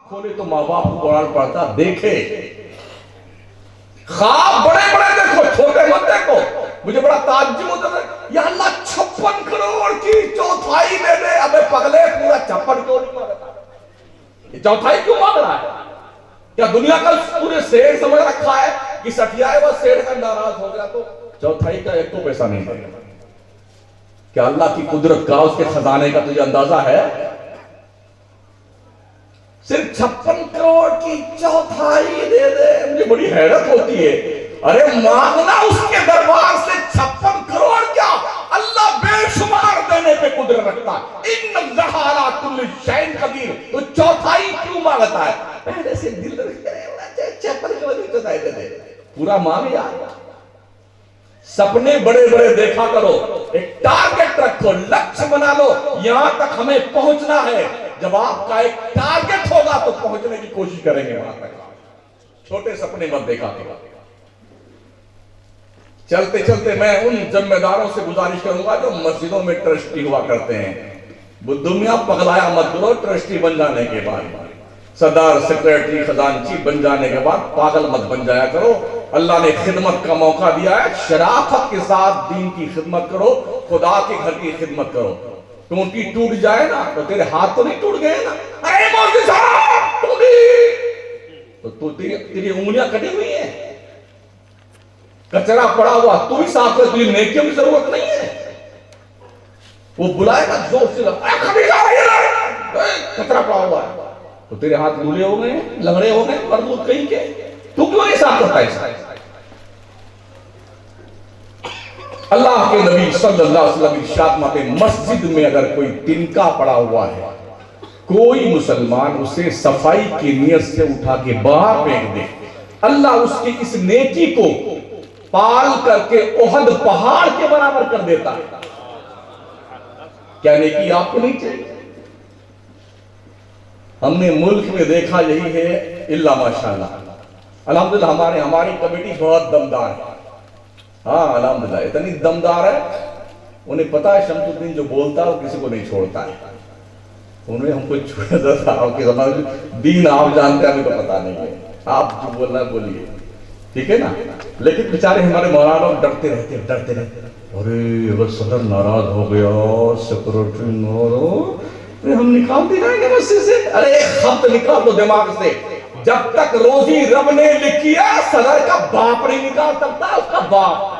کھولے تو ماں باپ کو قرآن پڑھتا دیکھے. خواب بڑے بڑے دیکھو، چھوٹے مت دیکھو. مجھے بڑا تعجب ہوتا ہے، یا اللہ 56 کروڑ کی چوتھائی دے دے. ابے پگلے پورا 56 کیوں نہیں مانگتا؟ یہ چوتھائی کیوں مانگ رہا ہے؟ کیا دنیا کا پورے سیڑ سمجھ رکھا ہے کہ سٹھیائے وہ سیڑ کا ناراض ہو گیا تو چوتھائی کا ایک تو پیسہ نہیں دے گا؟ کیا اللہ کی قدرت کا، اس کے خزانے کا تجھے اندازہ ہے؟ صرف 56 کروڑ کی چوتھائی دے دے. مجھے بڑی حیرت ہوتی ہے. ارے مانگنا اس کے دربار سے 56 کروڑ کیا، اللہ بے شمار دینے پہ قدرت رکھتا ہے. ان اللہ علی کل شیء قدیر. تو چوتھائی کیوں مانگتا ہے؟ پہلے سے دل رکھے 56 کروڑ کی چوتھائی دے دے. پورا مانگ یار. سپنے بڑے بڑے دیکھا کرو، ایک ٹارگٹ رکھو، لکش بنا لو. یہاں تک ہمیں پہنچنا ہے. جب آپ کا ایک ٹارگٹ ہوگا تو پہنچنے کی کوشش کریں گے وہاں تک. چھوٹے سپنے مت دیکھا کرو. چلتے چلتے میں ان ذمہ داروں سے گزارش کروں گا جو مسجدوں میں ٹرسٹی ہوا کرتے ہیں. دنیا پگلایا مت کرو. ٹرسٹی بن جانے کے بعد، صدر، سیکریٹری، خزانچی بن جانے کے بعد پاگل مت بن جایا کرو. اللہ نے خدمت کا موقع دیا ہے، شرافت کے ساتھ دین کی خدمت کرو، خدا کے گھر کی خدمت کرو. ٹونٹی ٹوٹ جائے نا تو تیرے ہاتھ تو نہیں ٹوٹ گئے نا. اے مولوی صاحب ٹوٹی تو تیری انگلیاں کٹی ہوئی ہیں، کچرا پڑا ہوا تو ہی صاف کر. تجھے نیکیوں کی ضرورت نہیں ہے. وہ بلائے گا زور سے، کچرا پڑا ہوا ہے تو تیرے ہاتھ دھولے ہو گئے، لنگڑے ہو گئے، مردود کہیں کے. تو کیوں نہیں صاف کرتا ہے؟ اللہ کے نبی صلی اللہ علیہ وسلم ارشاد فرماتے ہیں، مسجد میں اگر کوئی تنکا پڑا ہوا ہے، کوئی مسلمان اسے صفائی کی نیت سے اٹھا کے باہر پھینک دے، اللہ اس کی اس نیکی کو پال کر کے احد پہاڑ کے برابر کر دیتا ہے. کیا نیکی آپ کو نہیں چاہیے؟ ہم نے ملک میں دیکھا یہی ہے، اللہ ماشاءاللہ. الحمدللہ ہماری کمیٹی بہت دمدار ہے. ہاں الحمدللہ اتنی دمدار ہے، انہیں پتا ہے شمس الدین جو بولتا ہے وہ کسی کو نہیں چھوڑتا ہے. انہیں ہم کو چھوڑا تھا. آپ کے زمانے میں دین آپ جانتے ہیں، ہمیں تو پتا نہیں ہے. آپ جو بولنا ہے بولیے، ٹھیک ہے نا. لیکن بیچارے ہمارے مولانا ڈرتے رہتے. ارے اگر صدر ناراض ہو گیا، سیکریٹری ناراض، ہم نکال دی جائیں گے مسجد سے. ارے ایک خط نکال دو دماغ سے. جب تک روزی رب نے لکھی ہے، صدر کا باپ نہیں نکال سکتا، اس کا باپ.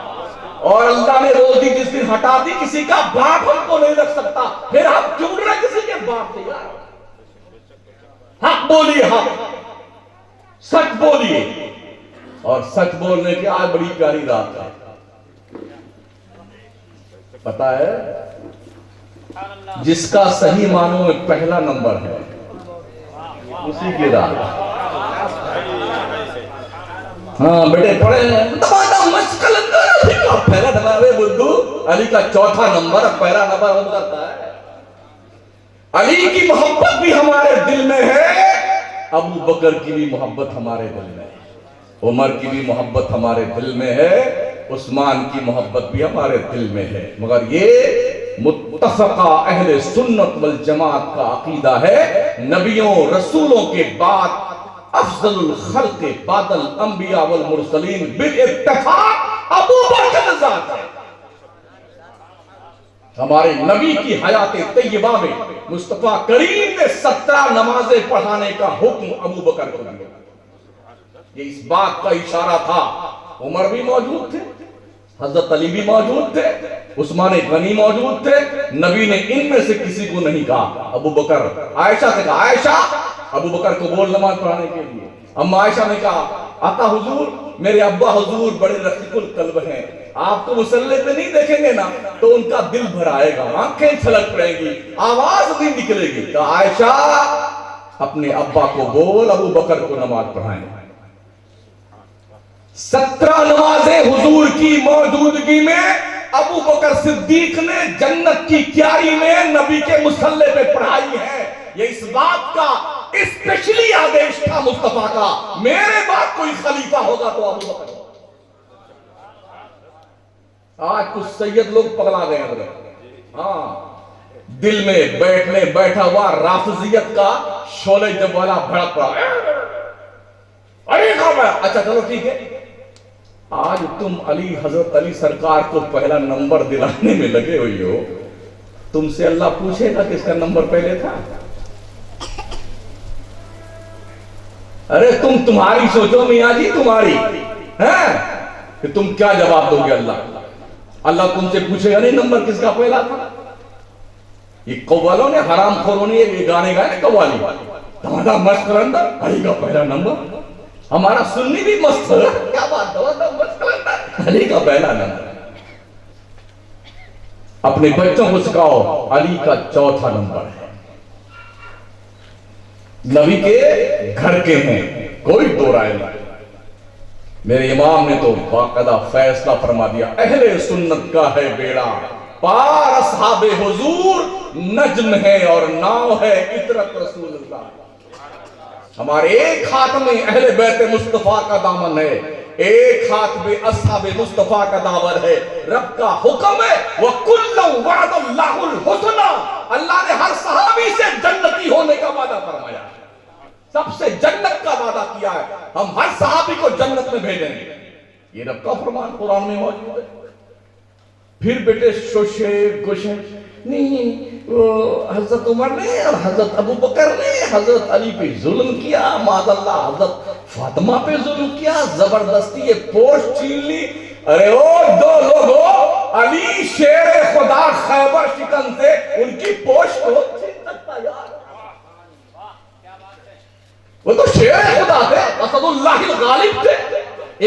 اور اللہ نے روزی جس دن ہٹا دی، کسی کا باپ ہم کو نہیں رکھ سکتا. پھر ہم کیوں رہے کسی کے باپ سے یار؟ حق بولیے، حق سچ بولیے. اور سچ بولنے کی آج بڑی پیاری رات ہے. پتا ہے جس کا صحیح معنوں میں پہلا نمبر ہے اسی کی رات. ہاں بیٹے پڑھے پہلا نمبر بدھو علی کا چوتھا نمبر، پہلا نمبر ہم کرتا ہے. علی کی محبت بھی ہمارے دل میں ہے، ابو بکر کی بھی محبت ہمارے دل میں ہے، عمر کی بھی محبت ہمارے دل میں ہے، عثمان کی محبت بھی ہمارے دل میں ہے. مگر یہ متفقہ اہل سنت والجماعت کا عقیدہ ہے، نبیوں رسولوں کے بعد افضل الخلق بعد الانبیاء والمرسلین بالاتفاق ابو بکر ذات ہے. ہمارے نبی کی حیات طیبہ میں مصطفیٰ کریم نے 17 نمازیں پڑھانے کا حکم ابو بکر کو دیا. یہ اس بات کا اشارہ تھا. عمر بھی موجود تھے، حضرت علی بھی موجود تھے، عثمان غنی موجود تھے. نبی نے ان میں سے کسی کو نہیں کہا. ابو بکر عائشہ سے کہا، عائشہ ابو بکر کو بول نماز پڑھانے کے لیے. اما عائشہ نے کہا، آقا حضور میرے ابا حضور بڑے رقیق القلب ہیں، آپ کو مصلی پہ نہیں دیکھیں گے نا تو ان کا دل بھر آئے گا، آنکھیں چھلک پڑیں گی، آواز نہیں نکلے گی. تو عائشہ اپنے ابا کو بول ابو بکر کو نماز پڑھائیں. 17 نمازیں حضور کی موجودگی میں ابو بکر صدیق نے جنت کی کیاری میں نبی کے مصلی پہ پڑھائی ہے. یہ اس بات کا اسپیشلی آدیش تھا مصطفیٰ کا، میرے بعد کوئی خلیفہ ہوگا تو ابو بکر. آج کچھ سید لوگ پگلا گئے ہیں. ہاں دل میں بیٹھا ہوا رافضیت کا شعلہ جب والا بھڑک پڑا، ارے اچھا چلو ٹھیک ہے، آج تم حضرت علی سرکار کو پہلا نمبر دلانے میں لگے ہوئی ہو، تم سے اللہ پوچھے گا کس کا نمبر پہلے تھا؟ ارے تمہاری سوچو میاں جی، تمہاری کہ تم کیا جواب دو گے؟ اللہ تم سے پوچھے گا نہیں نمبر کس کا پہلا تھا؟ یہ قوالوں نے، حرام خوروں نے یہ گانے گائے قوالی، تمہارا مست کلندر علی کا پہلا نمبر، ہمارا سنی بھی مست ہے، کیا بات ہے، مست کلندر علی کا پہلا نمبر۔ اپنے بچوں کو سکھاؤ علی کا چوتھا نمبر ہے، نبی کے گھر کے ہیں، کوئی دو رائے نہیں۔ میرے امام نے تو باقاعدہ فیصلہ فرما دیا، اہل سنت کا ہے بیڑا پار اصحاب حضور، نجم ہے اور ناؤ ہے عطرت رسول اللہ۔ ہمارے ایک ہاتھ میں اہل بیت مصطفیٰ کا دامن ہے، ایک ہاتھ میں اصحاب مصطفیٰ کا دامن ہے۔ رب کا حکم ہے وَكُلًّا وَعَدَ اللَّهُ الْحُسْنَى، اللہ نے ہر صحابی سے جنتی ہونے کا وعدہ فرمایا، سب سے جنت کا وعدہ کیا ہے، ہم ہر صحابی کو جنت میں بھیجیں گے، یہ رب کا فرمان قرآن میں موجود ہے۔ پھر بیٹے شوشے گوشے نہیں، حضرت عمر نے اور حضرت ابو بکر نے حضرت علی پہ ظلم کیا، معاذ اللہ حضرت فاطمہ پہ ظلم کیا، زبردستی یہ پوسٹ چھین لی۔ ارے او دو لوگوں، علی شیر خدا خیبر شکن سے ان کی پوسٹ کو چھین سکتا یار، وہ تو شیر خدا تھے، اسد اللہ الغالب تھے،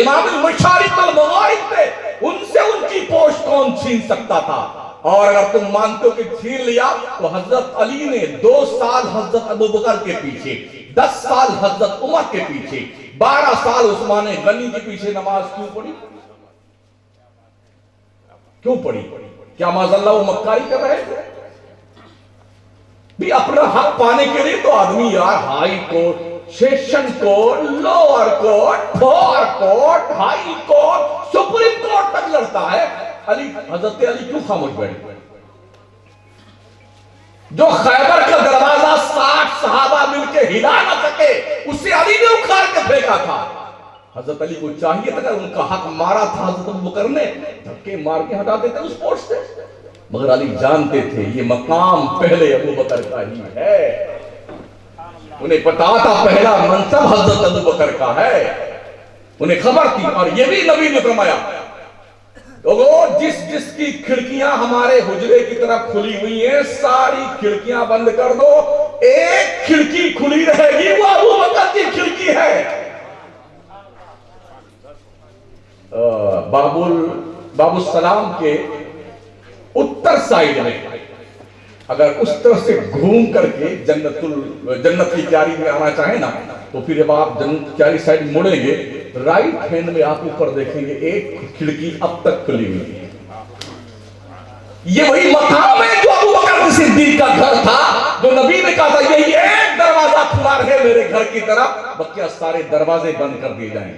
امام المشارق والمغارب تھے، ان سے ان کی پوسٹ کون چھین سکتا تھا؟ اور اگر تم مانتے ہو کہ چھین لیا تو حضرت علی نے 2 سال حضرت ابو بکر کے پیچھے، 10 سال حضرت عمر کے پیچھے، 12 سال عثمان غنی کے پیچھے نماز کیوں پڑھی؟ کیوں پڑھی؟ کیا معاذ اللہ وہ مکاری کر رہے تھے؟ بھی اپنا حق پانے کے لیے تو آدمی یار high court, session court, lower court, four court, high court, supreme court تک لڑتا ہے۔ حضرت علی کیوں خاموش بیٹھے؟ جو خیبر کا دروازہ 60 صحابہ مل کے ہلا نہ سکے، اسے علی نے اکھاڑ کے پھینکا تھا۔ حضرت علی کو چاہیے تھا کہ ان کا حق مارا تھا، حضرت ابو بکر نے دھکے مار کے ہٹا دیتے اس پوسٹ سے، مگر علی جانتے تھے یہ مقام پہلے ابو بکر کا ہی ہے، انہیں پتا تھا پہلا منصب حضرت ابو بکر کا ہے، انہیں خبر تھی۔ اور یہ بھی نبی نے فرمایا لوگوں، جس کی کھڑکیاں ہمارے حجرے کی طرف کھلی ہوئی ہیں ساری کھڑکیاں بند کر دو، ایک کھڑکی کھلی رہے گی، وہ ابو بکر کی کھڑکی ہے۔ باب السلام کے اتر سائیڈ میں اگر اس طرف سے گھوم کر کے جنت کی کیاری میں آنا چاہیں نا، تو پھر جب آپ جنت کی کیاری سائیڈ مڑیں گے، رائٹ ہینڈ میں آپ اوپر دیکھیں گے ایک کھڑکی اب تک کھلی ہوئی ہے، یہ وہی مقام ہے جو ابو بکر صدیق کا گھر تھا، جو نبی نے کہا تھا یہی ایک دروازہ کھلا رہے میرے گھر کی طرف، بقیہ سارے دروازے بند کر دیے جائیں۔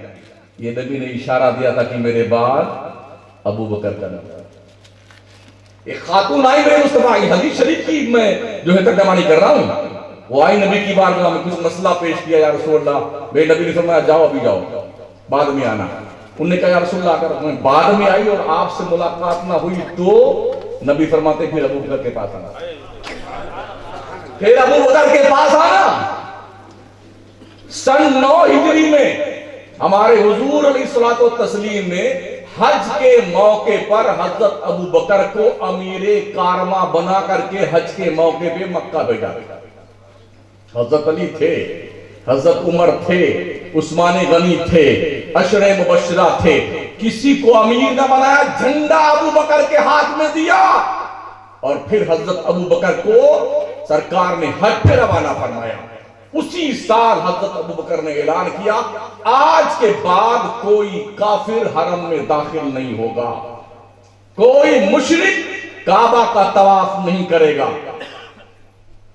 یہ نبی نے اشارہ دیا تھا کہ میرے بعد ابو بکر کا نام، ایک خاتون آئی میرے مصطفیٰ، یہ حدیث شریف کی میں جو ہے ترجمہ نہیں کر رہا ہوں، وہ آئی نبی کی بارگاہ میں کچھ مسئلہ پیش کیا، یا رسول اللہ، میرے نبی نے فرمایا جاؤ ابھی جاؤ بعد میں آنا۔ انہوں نے کہا یا رسول اللہ اگر میں بعد میں آئی اور آپ سے ملاقات نہ ہوئی تو نبی فرماتے پھر ابو بکر کے پاس آنا، پھر ابو بکر کے پاس آنا۔ سن 9 ہجری میں ہمارے حضور علیہ الصلوۃ والتسلیم نے حج کے موقع پر حضرت ابو بکر کو امیر کارواں بنا کر کے حج کے موقع پہ مکہ بھیجا۔ حضرت علی تھے، حضرت عمر تھے، عثمان غنی تھے، عشرہ مبشرہ تھے، کسی کو امیر نہ بنایا، جھنڈا ابو بکر کے ہاتھ میں دیا، اور پھر حضرت ابو بکر کو سرکار نے حج پہ روانہ فرمایا۔ اسی سال حضرت ابو بکر نے اعلان کیا آج کے بعد کوئی کافر حرم میں داخل نہیں ہوگا، کوئی مشرک کعبہ کا طواف نہیں کرے گا،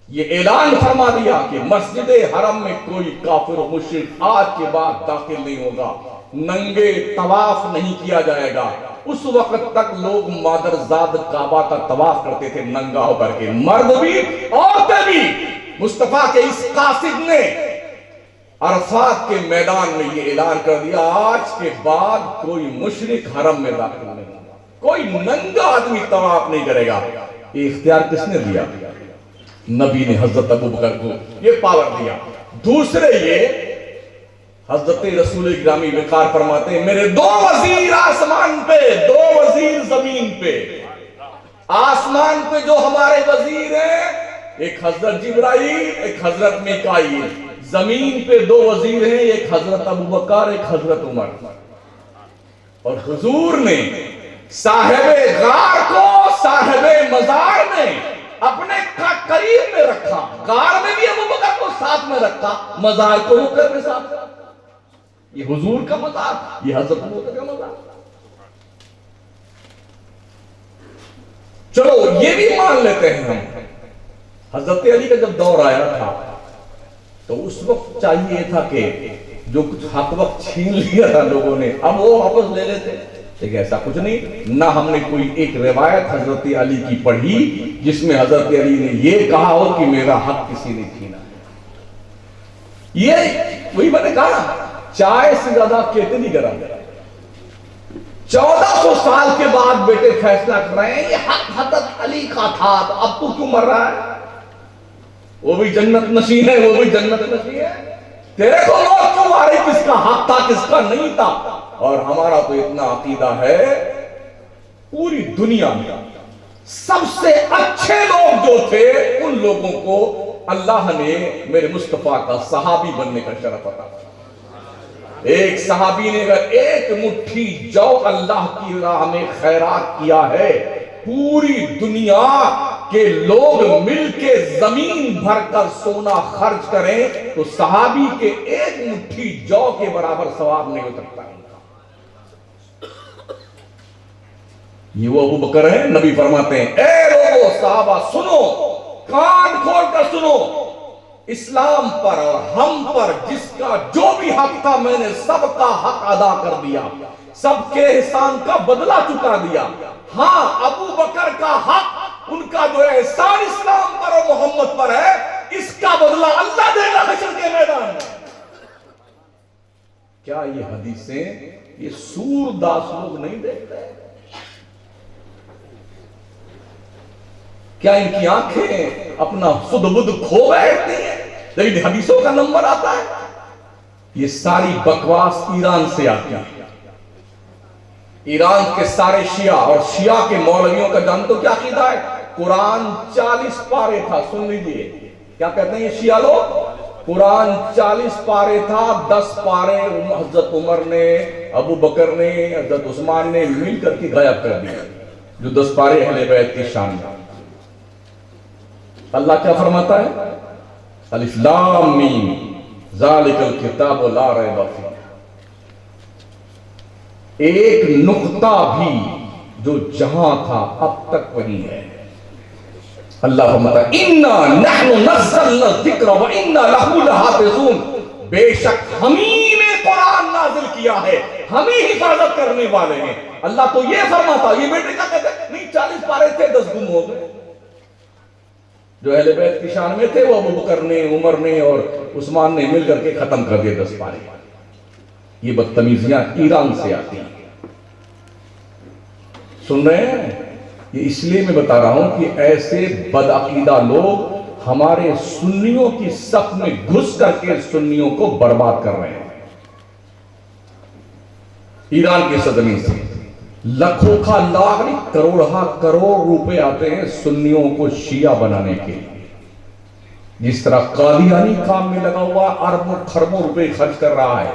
یہ اعلان فرما دیا کہ مسجد حرم میں کوئی کافر و مشرک آج کے بعد داخل نہیں ہوگا۔ ننگے طواف نہیں کیا جائے گا۔ اس وقت تک لوگ مادرزاد کعبہ کا طواف کرتے تھے ننگا ہو کر کے، مرد بھی عورتیں بھی۔ مصطفیٰ کے اس قاصد نے عرفات کے میدان میں یہ اعلان کر دیا، آج کے بعد کوئی مشرک حرم میں داخل نہیں ہوگا، کوئی ننگا آدمی طواف نہیں کرے گا۔ یہ اختیار کس نے دیا؟ نبی نے حضرت ابو بکر کو یہ پاور دیا۔ دوسرے یہ حضرت رسول گرامی وقار فرماتے ہیں، میرے 2 وزیر آسمان پہ، 2 وزیر زمین پہ۔ آسمان پہ جو ہمارے وزیر ہیں، ایک حضرت جبرائیل، ایک حضرت میکائیل۔ زمین پہ 2 وزیر ہیں، ایک حضرت ابو بکر، ایک حضرت عمر۔ اور حضور نے صاحب غار کو صاحب مزار میں اپنے قریب میں رکھا، غار میں بھی ابو بکر کو ساتھ میں رکھا، مزار کو رکھ کے ساتھ۔ یہ حضور کا مزار، یہ حضرت ابو بکر کا مزار۔ چلو یہ بھی مان لیتے ہیں ہم، حضرت علی کا جب دور آیا تھا تو اس وقت چاہیے تھا کہ جو کچھ حق وقت چھین لیا تھا لوگوں نے، اب وہ واپس لے لیتے، لیکن ایسا کچھ نہیں۔ نہ ہم نے کوئی ایک روایت حضرت علی کی پڑھی جس میں حضرت علی نے یہ کہا ہو کہ میرا حق کسی نے چھینا۔ یہ وہی میں نے کہا، چائے سے زیادہ کیتلی گرم۔ 1400 سال کے بعد بیٹے فیصلہ کر رہے ہیں یہ حق حضرت علی کا تھا، تو اب تو کیوں مر رہا ہے؟ وہ بھی جنت نشین ہے، وہ بھی جنت نشین ہے، تیرے کو موت کیوں آ رہی؟ کس کا حق تھا کس کا نہیں تھا؟ اور ہمارا تو اتنا عقیدہ ہے، پوری دنیا میں سب سے اچھے لوگ جو تھے ان لوگوں کو اللہ نے میرے مصطفیٰ کا صحابی بننے کا شرف عطا کیا۔ ایک صحابی نے اگر ایک مٹھی جو اللہ کی راہ میں خیرات کیا ہے، پوری دنیا کے لوگ مل کے زمین بھر کر سونا خرچ کریں تو صحابی کے ایک مٹھی جو کے برابر ثواب نہیں ہو سکتا۔ یہ وہ ابو بکر ہے، نبی فرماتے ہیں اے لوگو صحابہ سنو، کان کھول کر سنو، اسلام پر اور ہم پر جس کا جو بھی حق تھا میں نے سب کا حق ادا کر دیا، سب کے احسان کا بدلہ چکا دیا۔ ہاں ابو بکر کا حق، ان کا جو احسان اسلام پر اور محمد پر ہے، اس کا بدلہ اللہ دے گا حشر کے میدان میں۔ کیا یہ حدیثیں یہ سور داس لوگ نہیں دیکھتے؟ کیا ان کی آنکھیں اپنا خود بدھ کھو بیٹھتی ہیں؟ لیکن حدیثوں کا نمبر آتا ہے۔ یہ ساری بکواس ایران سے آتی ہے۔ ایران کے سارے شیعہ اور شیعہ کے مولویوں کا جانتے ہو کیا عقیدہ ہے؟ قرآن 40 پارے تھا، سن لیجئے کیا کہتے ہیں یہ شیعہ لوگ؟ قرآن 40 پارے تھا، 10 پارے حضرت عمر نے، ابو بکر نے، حضرت عثمان نے مل کر کے غائب کر دیا، جو 10 پارے اہل بیت کی شان میں۔ اللہ کیا فرماتا ہے؟ الف لام میم ذالک الکتاب لا ریب فیہ۔ ایک نقطہ بھی جو جہاں تھا اب تک وہی ہے۔ اللہ فرماتا ہے اِنَّا نَحْنُ نَزَّلْنَا الذِّکْرَ وَإِنَّا لَهُ لَحَافِظُونَ، بے شک ہم ہی نے قرآن نازل کیا ہے، ہم ہی حفاظت کرنے والے ہیں۔ اللہ تو یہ فرماتا، یہ بیٹے کا کہتے ہیں نہیں 40 پارے تھے 10 گم ہو گئے۔ جو اہل بیت کی شان میں تھے وہ ابو بکر نے، عمر نے اور عثمان نے مل کر کے ختم کر دیے 10 پارے۔ یہ بدتمیزیاں ایران سے آتی ہیں، سن رہے ہیں؟ یہ اس لیے میں بتا رہا ہوں کہ ایسے بدعقیدہ لوگ ہمارے سنیوں کی صف میں گھس کر کے سنیوں کو برباد کر رہے ہیں۔ ایران کی سرزمین سے لکھوں کا لاکھ نہیں کروڑ روپے آتے ہیں سنیوں کو شیعہ بنانے کے لیے۔ جس طرح قادیانی کام میں لگا ہوا اربوں خربوں روپے خرچ کر رہا ہے،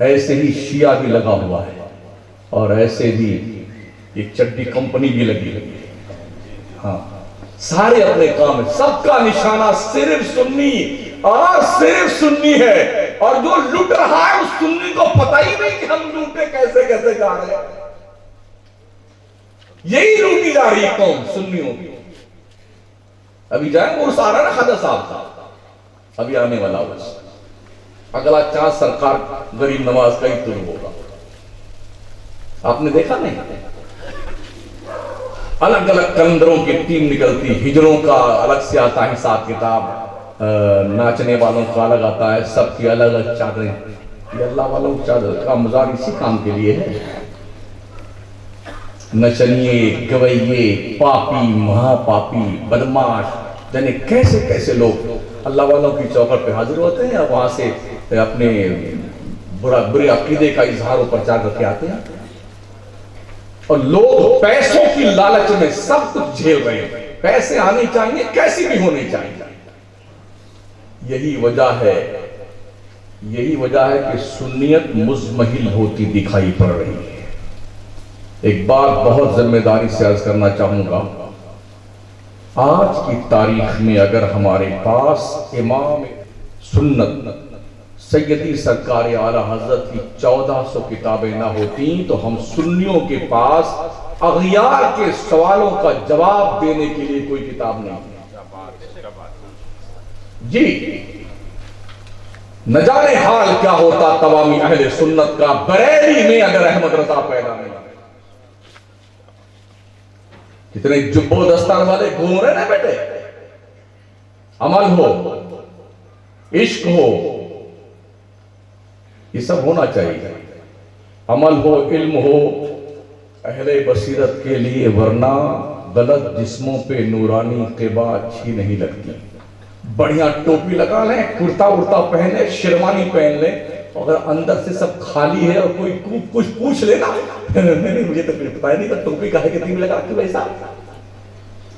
ایسے ہی شیعہ بھی لگا ہوا ہے، اور ایسے بھی ایک چڈی کمپنی بھی لگی ہے۔ ہاں سارے اپنے کام ہے، سب کا نشانہ صرف سنی اور صرف سنی ہے، اور جو لٹ رہا ہے اس سنی کو پتہ ہی نہیں کہ ہم لوٹے کیسے کیسے جا رہے ہیں۔ یہی لوٹی جا رہی ہے قوم سنیوں کی۔ ابھی جائیں وہ سارا نا خدا صاحب تھا، ابھی آنے والا بس اگلا چاند سرکار غریب نواز کا ہی طلوع ہوگا. آپ نے دیکھا نہیں؟ الگ الگ کلندروں کی ٹیم نکلتی، ہجروں کا الگ سے آتا ہے حساب کتاب، ناچنے والوں کا الگ آتا ہے، سب کی الگ الگ چادریں. یہ اللہ والوں کی چادر کا مزار اسی کام کے لیے ہے. نچنیے، گوئیے، پاپی، مہا پاپی، بدماش، یعنی کیسے کیسے لوگ اللہ والوں کی چوکھٹ پہ حاضر ہوتے ہیں اور وہاں سے اپنے برے عقیدے کا اظہار و پرچار کر کے آتے ہیں. اور لوگ پیسوں کی لالچ میں سب کچھ جھیل رہے ہیں. پیسے آنے چاہیے، کیسی بھی ہونے چاہیے. یہی وجہ ہے کہ سنیت مزمحل ہوتی دکھائی پڑ رہی ہے. ایک بات بہت ذمہ داری سے عرض کرنا چاہوں گا، آج کی تاریخ میں اگر ہمارے پاس امام سنت سیدی سرکار اعلیٰ حضرت کی 1400 کتابیں نہ ہوتی تو ہم سنیوں کے پاس اغیار کے سوالوں کا جواب دینے کے لیے کوئی کتاب نہیں. جی نہ جانے حال کیا ہوتا توامی اہل سنت کا بریلی میں اگر احمد رضا پیدا نہیں. کتنے جبو دستان والے گھوم رہے نا بیٹے. عمل ہو، عشق ہو، یہ سب ہونا چاہیے. عمل ہو، علم ہو اہل بصیرت کے لیے، ورنہ غلط جسموں پہ نورانی قبا اچھی نہیں لگتی. بڑھیا ٹوپی لگا لیں، کرتا ورتا پہن لیں، شیروانی پہن لیں، اگر اندر سے سب خالی ہے اور کوئی کچھ پوچھ لینا مجھے تو پتہ ہی نہیں تھا ٹوپی کہے کہ تین لگا کے ویسا.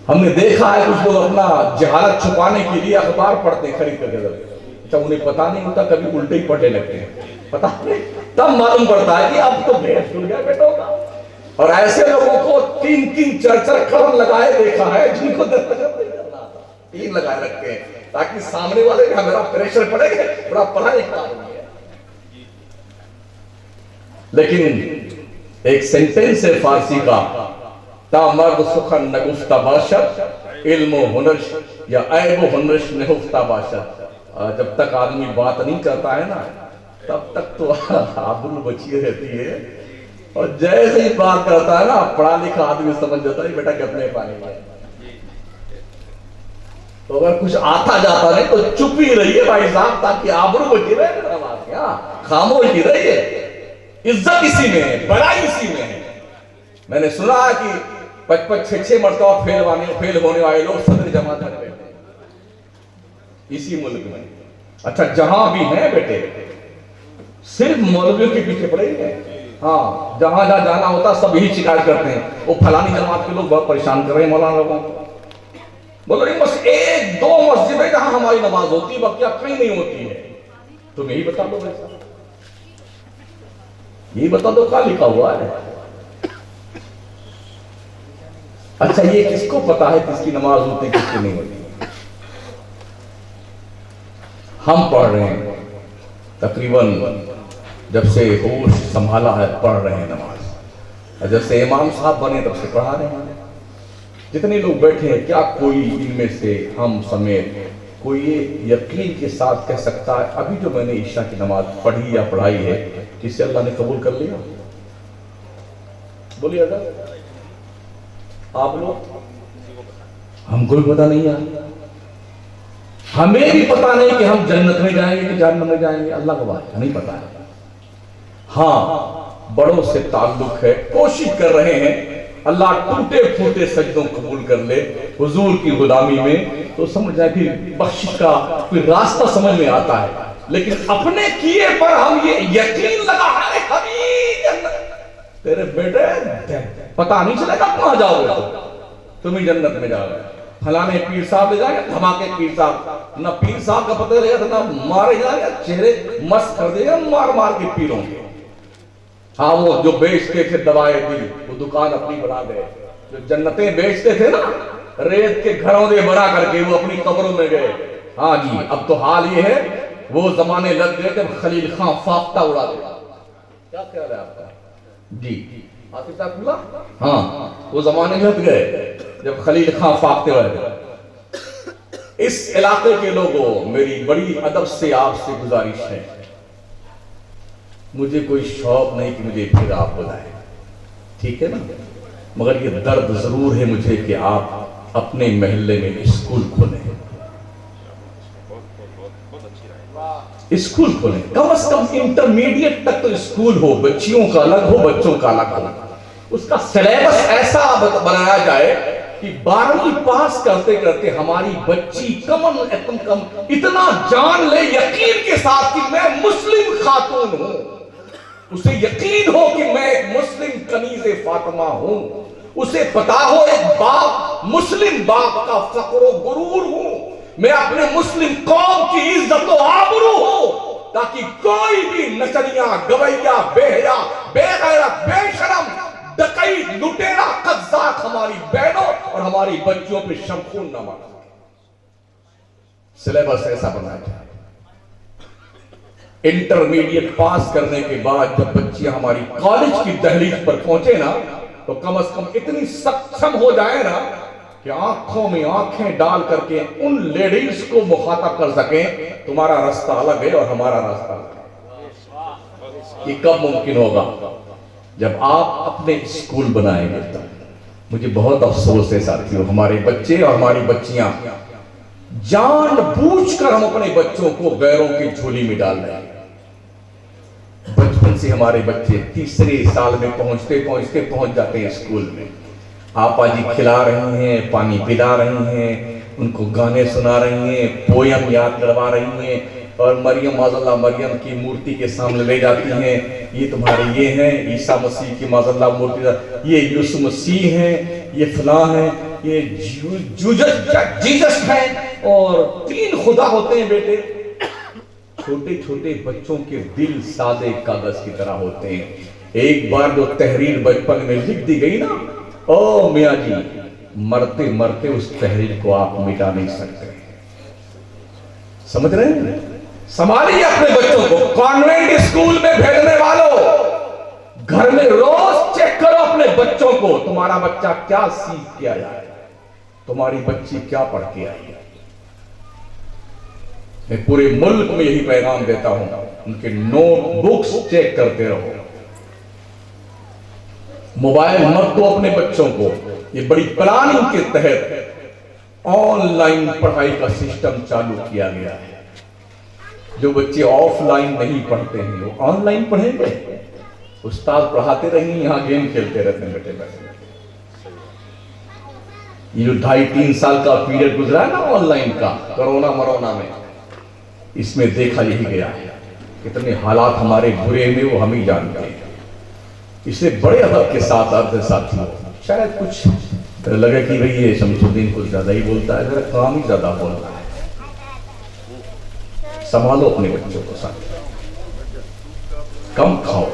ہم نے دیکھا ہے کچھ لوگ اپنا جہالت چھپانے کے لیے اخبار پڑھتے ہیں خرید کر. اچھا انہیں پتہ نہیں ہوتا، کبھی الٹے ہی پڑھنے لگتے ہیں، پتہ نہیں، تب معلوم پڑتا ہے کہ اب تو بھیڑ چھوٹ گیا بیٹوں کا. اور ایسے لوگوں کو 3 4 قرن لگائے دیکھا ہے جن کو دستخط نہیں کرنا آتا. 3 لگائے رکھتے ہیں تاکہ سامنے والے کا میرا پریشر پڑے گا، بڑا پڑھا لکھا ہو. لیکن ایک سینٹنس ہے فارسی کا، تا مرد سخن نگفتہ باشد، علم و ہنرش یا عیب و ہنرش نہفتہ باشد. جب تک آدمی بات نہیں کرتا ہے نا تب تک تو آبرو بچی رہتی ہے، اور جیسے ہی بات کرتا ہے نا پڑھا لکھا آدمی سمجھ جاتا ہے بیٹا کتنے پانی میں. تو اگر کچھ آتا جاتا نہیں تو چپ ہی رہیے بھائی صاحب، تاکہ آبرو بچی رہے. خاموش ہی رہیے. عزت اسی میں ہے، بڑائی اسی میں ہے. میں نے سنا ہے کہ 5 مرتبہ فیل ہونے والے لوگ صدر جماعت میں بیٹھے اسی ملک میں. اچھا جہاں بھی ہیں بیٹے صرف مولویوں کے پیچھے پڑے ہیں. ہاں جہاں جانا ہوتا سب یہی شکایت کرتے ہیں، وہ فلانی جماعت کے لوگ بہت پریشان کر رہے ہیں مولانا لوگوں کو. بولو یہ بس 1 2 مسجد ہے جہاں ہماری نماز ہوتی ہے، باقی کہیں نہیں ہوتی ہے. تم یہی بتا دو بھائی صاحب، یہی بتا دو کہاں لکھا ہوا ہے. اچھا یہ کس کو پتا ہے کس کی نماز ہوتی ہے کس کی نہیں ہوتی؟ ہم پڑھ رہے ہیں تقریباً جب سے ہوش سنبھالا ہے پڑھ رہے ہیں نماز، جب سے امام صاحب بنے تب سے پڑھا رہے ہیں. جتنے لوگ بیٹھے ہیں کیا کوئی ان میں سے ہم سمیت کوئی یہ یقین کے ساتھ کہہ سکتا ہے ابھی جو میں نے عشاء کی نماز پڑھی یا پڑھائی ہے کسی اللہ نے قبول کر لیا؟ بولیے اگر آپ لوگ، ہم کو بھی پتا نہیں ہے. ہمیں بھی پتا نہیں کہ ہم جنت میں جائیں گے کہ جہنم میں جائیں گے، اللہ کو بات نہیں پتا ہے. ہاں بڑوں سے تعلق ہے، کوشش کر رہے ہیں اللہ ٹوٹے پھوٹے سجدوں قبول کر لے حضور کی غلامی میں، تو سمجھ جائے پھر بخشش کا کوئی راستہ سمجھ میں آتا ہے. لیکن اپنے کیے پر ہم یہ یقین لگا ہے تیرے بیٹے پتہ نہیں چلے گا کہاں جاؤ گے، تم ہی جنت میں جاؤ گے. فلانے پیر صاحب لے جائیں گے دھماکے پیر صاحب، نہ پیر صاحب کا پتہ لگا تھا نہ مارے جائیں گے، چہرے مست کر دے گا مار کے پیروں کے. ہاں وہ جو بیچتے تھے دوائیں دی وہ دکان اپنی بنا دے، جو جنتیں بیچتے تھے نا ریت کے گھروں دے بنا کر کے وہ اپنی قبروں میں گئے. ہاں جی اب تو حال یہ ہے وہ زمانے لگ گئے جب خلیل خان فاختہ اڑا دے. کیا خیال ہے آپ کا جی آصف صاحب اللہ؟ ہاں وہ زمانے لگ گئے جب خلیل خان فاختہ اڑا دے. اس علاقے کے لوگوں میری بڑی ادب سے آپ سے گزارش ہے مجھے کوئی شوق نہیں کہ مجھے پھر آپ بلائیں، ٹھیک ہے نا، مگر یہ درد ضرور ہے مجھے کہ آپ اپنے محلے میں اسکول کھولیں، اسکول کھولیں، کم از کم انٹرمیڈیٹ تک تو اسکول ہو، بچیوں کا الگ ہو، بچوں کا الگ ہو، اس کا سلیبس ایسا بنایا جائے کہ 12ویں پاس کرتے کرتے ہماری بچی کم اتنا جان لے یقین کے ساتھ کہ میں مسلم خاتون ہوں، اسے یقین ہو کہ میں ایک مسلم کنیز فاطمہ ہوں، اسے پتا ہو ایک باپ مسلم باپ کا فخر و غرور ہوں، میں اپنے مسلم قوم کی عزت و آبرو ہوں، تاکہ کوئی بھی نچنیاں گویہ بے حیا بے غیرت بے شرم ڈکئی لٹیرا قذاق ہماری بہنوں اور ہماری بچیوں پہ شمخون نہ مار سکے۔ سلیبس ایسا بنا جائے، انٹرمیڈیٹ پاس کرنے کے بعد جب بچیاں ہماری کالج کی دہلیز پر پہنچے نا تو کم از کم اتنی سکشم ہو جائے نا کہ آنکھوں میں آنکھیں ڈال کر کے ان لیڈیز کو مخاطب کر سکیں، تمہارا راستہ الگ ہے اور ہمارا راستہ الگ ہے۔ یہ کب ممکن ہوگا؟ جب آپ اپنے اسکول بنائیں گے۔ مجھے بہت افسوس ہے ساتھیوں، ہمارے بچے اور ہماری بچیاں جان بوجھ کر ہم اپنے بچوں کو غیروں کی جھولی میں ڈال رہے ہیں۔ بچپن سے ہمارے بچے تیسرے سال میں پہنچتے پہنچتے پہنچ جاتے ہیں اسکول میں، آپا جی کھلا رہی ہیں، پانی پلا رہی ہیں، ان کو گانے سنا رہی ہیں، پویم یاد کروا رہی ہیں، اور مریم معاذ اللہ مریم کی مورتی کے سامنے لے جاتی ہیں، یہ تمہارے یہ ہیں عیسیٰ مسیح کی معاذ اللہ مورتی، یہ یسوع مسیح ہیں، یہ فلاں ہیں، یہ جیسس ہیں، اور 3 خدا ہوتے ہیں بیٹے۔ چھوٹے چھوٹے بچوں کے دل سادے کاغذ کی طرح ہوتے ہیں، ایک بار جو تحریر بچپن میں لکھ دی گئی نا، او میاں جی مرتے مرتے اس تحریر کو آپ مٹا نہیں سکتے۔ سمجھ رہے ہیں؟ سنبھالیے اپنے بچوں کو، کانوینٹ اسکول میں بھیجنے والوں گھر میں روز چیک کرو اپنے بچوں کو، تمہارا بچہ کیا سیکھ کے آیا ہے، تمہاری بچی کیا پڑھ کے آئی ہے۔ میں پورے ملک میں یہی پیغام دیتا ہوں، ان کے نوٹ بکس چیک کرتے رہو، موبائل مت دو اپنے بچوں کو۔ یہ بڑی پلاننگ کے تحت آن لائن پڑھائی کا سسٹم چالو کیا گیا ہے۔ جو بچے آف لائن نہیں پڑھتے ہیں وہ آن لائن پڑھیں گے، استاد پڑھاتے رہیں یہاں گیم کھیلتے رہتے ہیں بیٹے بیٹھے۔ یہ جو 2.5-3 سال کا پیریڈ گزرا ہے نا آن لائن کا، کرونا مرونا میں، اس میں دیکھا یہی گیا ہے کتنے حالات ہمارے برے میں وہ ہم ہی جانتے ہیں۔ اس لیے بڑے ادب کے ساتھ عرض ساتھی، شاید کچھ لگے کہ بھئی یہ شمس الدین کچھ زیادہ ہی بولتا ہے، ذرا کام ہی زیادہ بول رہا ہے۔ سنبھالو اپنے بچوں کو، ساتھ کم کھاؤ،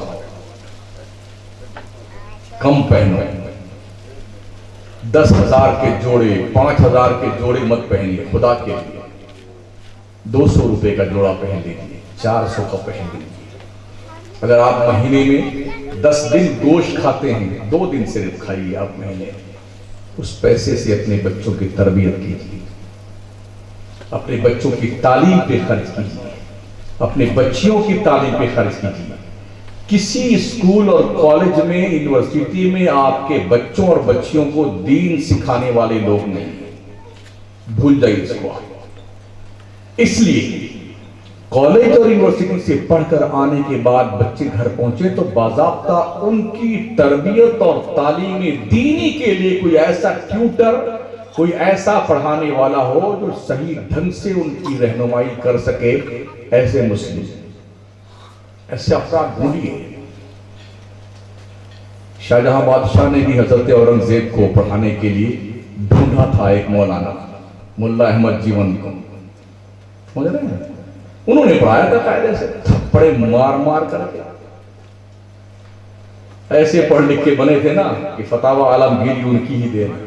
کم پہنو، 10,000 کے جوڑے 5,000 کے جوڑے مت پہنیے، خدا کے لیے 200 روپے کا جوڑا پہن لیجیے، 400 کا پہن لیجیے۔ اگر آپ مہینے میں 10 دن گوشت کھاتے ہیں، 2 دن صرف کھائیے آپ مہینے، اس پیسے سے اپنے بچوں کی تربیت کیجیے، اپنے بچوں کی تعلیم پہ خرچ کیجیے، اپنے بچیوں کی تعلیم پہ خرچ کیجیے۔ کسی اسکول اور کالج میں یونیورسٹی میں آپ کے بچوں اور بچیوں کو دین سکھانے والے لوگ نہیں، بھول جائیے اس کو۔ اس لیے کالج اور یونیورسٹی سے پڑھ کر آنے کے بعد بچے گھر پہنچے تو باضابطہ ان کی تربیت اور تعلیم دینی کے لیے کوئی ایسا ٹیوٹر، کوئی ایسا پڑھانے والا ہو جو صحیح ڈھنگ سے ان کی رہنمائی کر سکے۔ ایسے مسلم، ایسے افراد ڈھونڈیے۔ شاہجہاں بادشاہ نے بھی حضرت اورنگزیب کو پڑھانے کے لیے ڈھونڈا تھا ایک مولانا، ملا احمد جیون کو، سمجھ رہے ہیں؟ انہوں نے پڑھایا تھا قاعدے سے، تھپڑے مار مار کر کے، ایسے پڑھ لکھ کے بنے تھے نا کہ فتاوی عالمگیری ان کی ہی دین ہے،